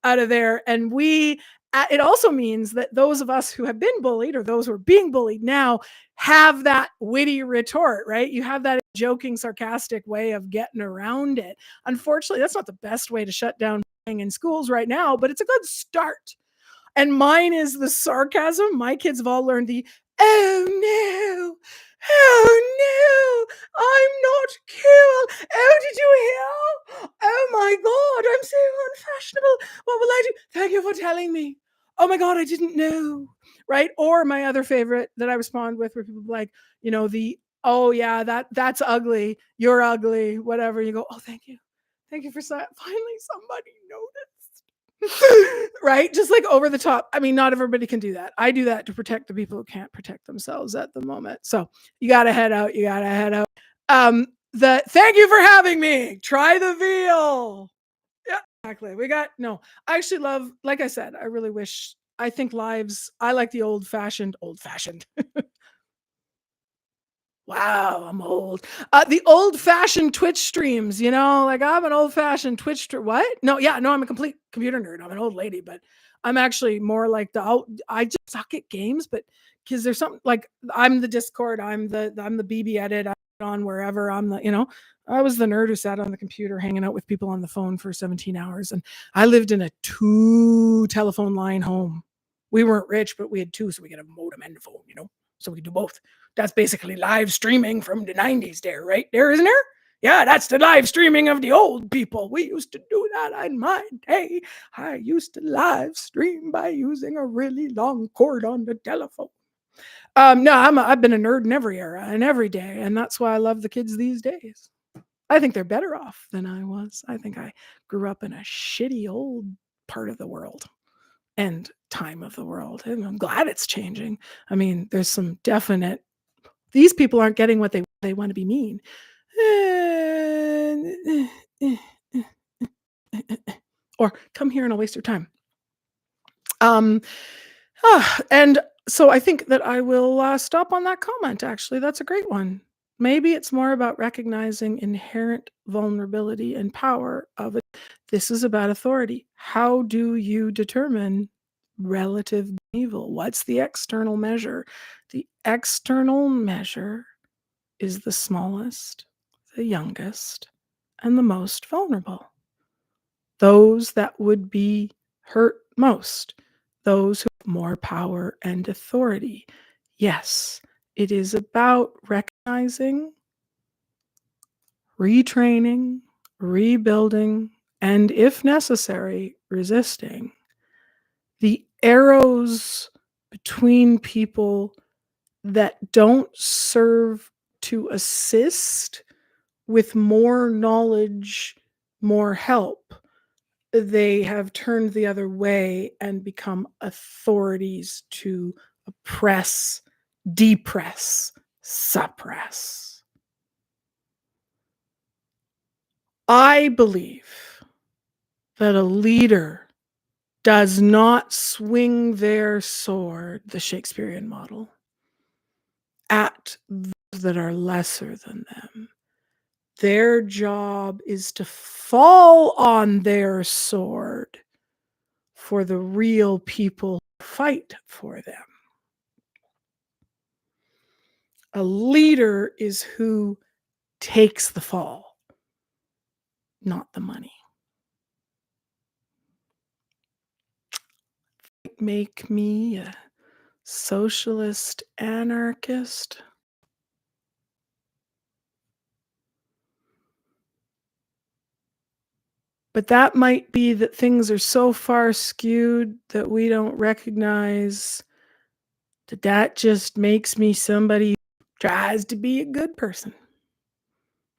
out of there. And it also means that those of us who have been bullied or those who are being bullied now have that witty retort, right? You have that joking, sarcastic way of getting around it. Unfortunately, that's not the best way to shut down in schools right now, but it's a good start. And mine is the sarcasm. My kids have all learned the, oh no, oh no, I'm not cool. Oh, did you hear? Oh my God, I'm so unfashionable. What will I do? Thank you for telling me. Oh my God, I didn't know. Right. Or my other favorite that I respond with, where people like, the, oh yeah, that's ugly. You're ugly. Whatever. You go, oh, thank you. Thank you for finally somebody noticed. Right? Just like over the top. I mean, not everybody can do that. I do that to protect the people who can't protect themselves at the moment. So you got to head out. You got to head out. Thank you for having me. Try the veal. Yeah, exactly. No, I actually love, like I said, I really wish, I think I like the old fashioned. Wow, I'm old. The old-fashioned Twitch streams, like I'm an old-fashioned what? No, yeah, no, I'm a complete computer nerd. I'm an old lady, but I'm actually more like I just suck at games, but because there's something like I'm the Discord, I'm the BB edit, I'm on wherever, I was the nerd who sat on the computer hanging out with people on the phone for 17 hours, and I lived in a 2 telephone line home. We weren't rich, but we had 2, so we could have a modem and a phone, so we could do both. That's basically live streaming from the 90s there, right there, isn't there? Yeah, that's the live streaming of the old people. We used to do that in my day. I used to live stream by using a really long cord on the telephone. No, I've been a nerd in every era and every day, and that's why I love the kids these days. I think they're better off than I was. I think I grew up in a shitty old part of the world and time of the world, and I'm glad it's changing. I mean, there's some definite, these people aren't getting what they want to be mean. Or come here and I'll waste your time. And so I think that I will stop on that comment, actually. That's a great one. Maybe it's more about recognizing inherent vulnerability and power of it. This is about authority. How do you determine relative evil? What's the external measure? The external measure is the smallest, the youngest, and the most vulnerable. Those that would be hurt most, those who have more power and authority. Yes, it is about recognizing, retraining, rebuilding, and if necessary, resisting the arrows between people that don't serve to assist with more knowledge, more help. They have turned the other way and become authorities to oppress, depress, suppress. I believe that a leader does not swing their sword, the Shakespearean model, at those that are lesser than them. Their job is to fall on their sword for the real people who fight for them. A leader is who takes the fall, not the money. Make me a socialist anarchist. But that might be that things are so far skewed that we don't recognize that just makes me somebody who tries to be a good person.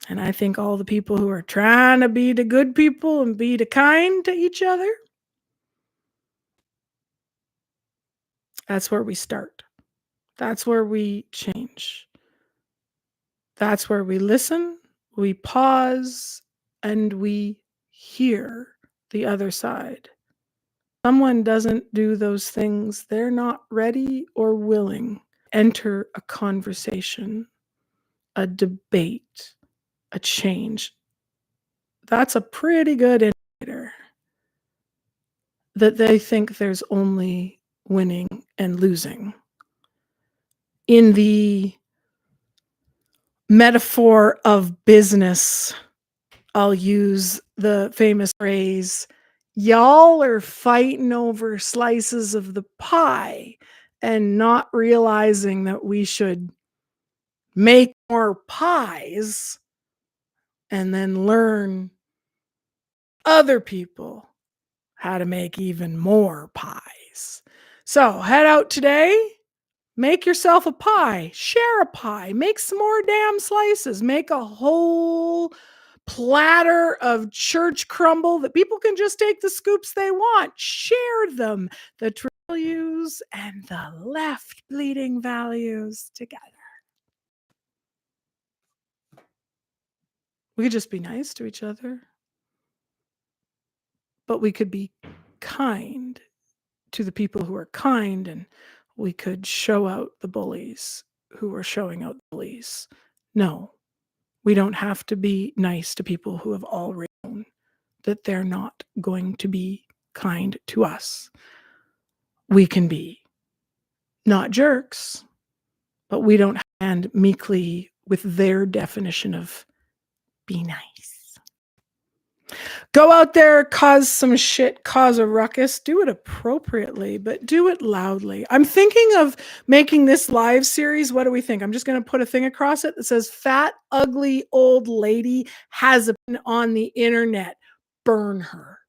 And I think all the people who are trying to be the good people and be the kind to each other, that's where we start. That's where we change. That's where we listen, we pause, and we hear the other side. Someone doesn't do those things, they're not ready or willing. Enter a conversation, a debate, a change. That's a pretty good indicator that they think there's only winning and losing. In the metaphor of business, I'll use the famous phrase, Y'all are fighting over slices of the pie and not realizing that we should make more pies and then learn other people how to make even more pies. So head out today, make yourself a pie, share a pie, make some more damn slices, make a whole platter of church crumble that people can just take the scoops they want, share them, the values and the left bleeding values together. We could just be nice to each other, but we could be kind to the people who are kind, and we could show out the bullies who are showing out bullies. No, we don't have to be nice to people who have already known that they're not going to be kind to us. We can be not jerks, but we don't hand meekly with their definition of be nice. Go out there, cause some shit, cause a ruckus, do it appropriately, but do it loudly. I'm thinking of making this live series. What do we think? I'm just going to put a thing across it that says fat, ugly old lady has been on the internet. Burn her.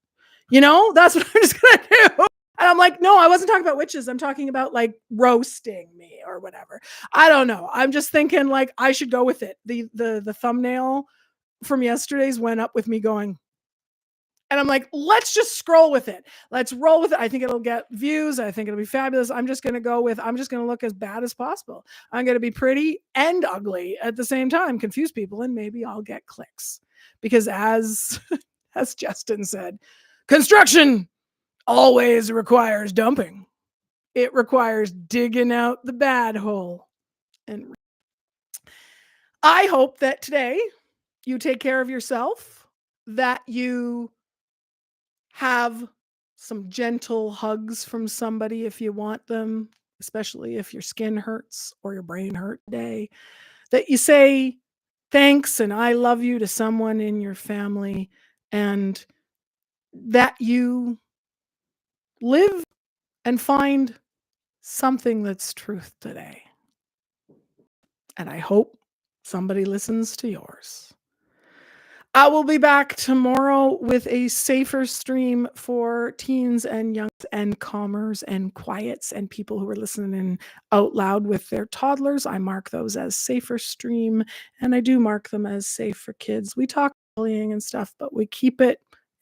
That's what I'm just going to do. And I'm like, no, I wasn't talking about witches. I'm talking about like roasting me or whatever. I don't know. I'm just thinking like I should go with it. The thumbnail from yesterday's went up with me going, and I'm like, let's just scroll with it. Let's roll with it. I think it'll get views. I think it'll be fabulous. I'm just going to look as bad as possible. I'm going to be pretty and ugly at the same time, confuse people, and maybe I'll get clicks. Because as Justin said, construction always requires dumping. It requires digging out the bad hole. And I hope that today you take care of yourself, that you have some gentle hugs from somebody if you want them, especially if your skin hurts or your brain hurt today, that you say thanks and I love you to someone in your family, and that you live and find something that's truth today. And I hope somebody listens to yours. I will be back tomorrow with a safer stream for teens and youngs and calmers and quiets and people who are listening out loud with their toddlers. I mark those as safer stream, and I do mark them as safe for kids. We talk bullying and stuff, but we keep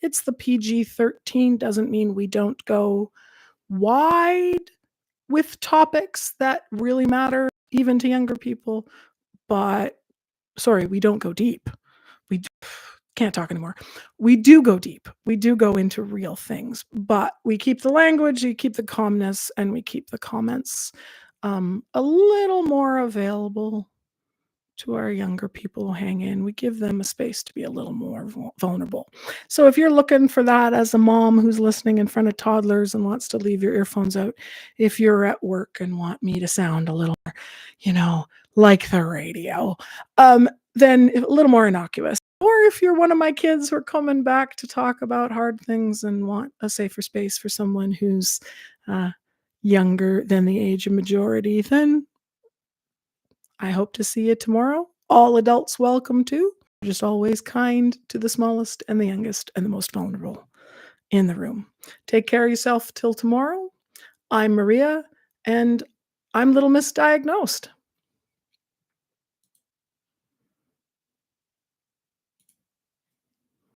it's the PG-13. Doesn't mean we don't go wide with topics that really matter, even to younger people. But sorry, we don't go deep. We can't talk anymore. We do go deep. We do go into real things, but we keep the language, we keep the calmness, and we keep the comments a little more available to our younger people who hang in. We give them a space to be a little more vulnerable. So if you're looking for that as a mom who's listening in front of toddlers and wants to leave your earphones out, if you're at work and want me to sound a little more, like the radio, then a little more innocuous. Or if you're one of my kids who are coming back to talk about hard things and want a safer space for someone who's younger than the age of majority, then I hope to see you tomorrow. All adults welcome too. Just always kind to the smallest and the youngest and the most vulnerable in the room. Take care of yourself till tomorrow. I'm Maria, and I'm Little MissDiagnosed.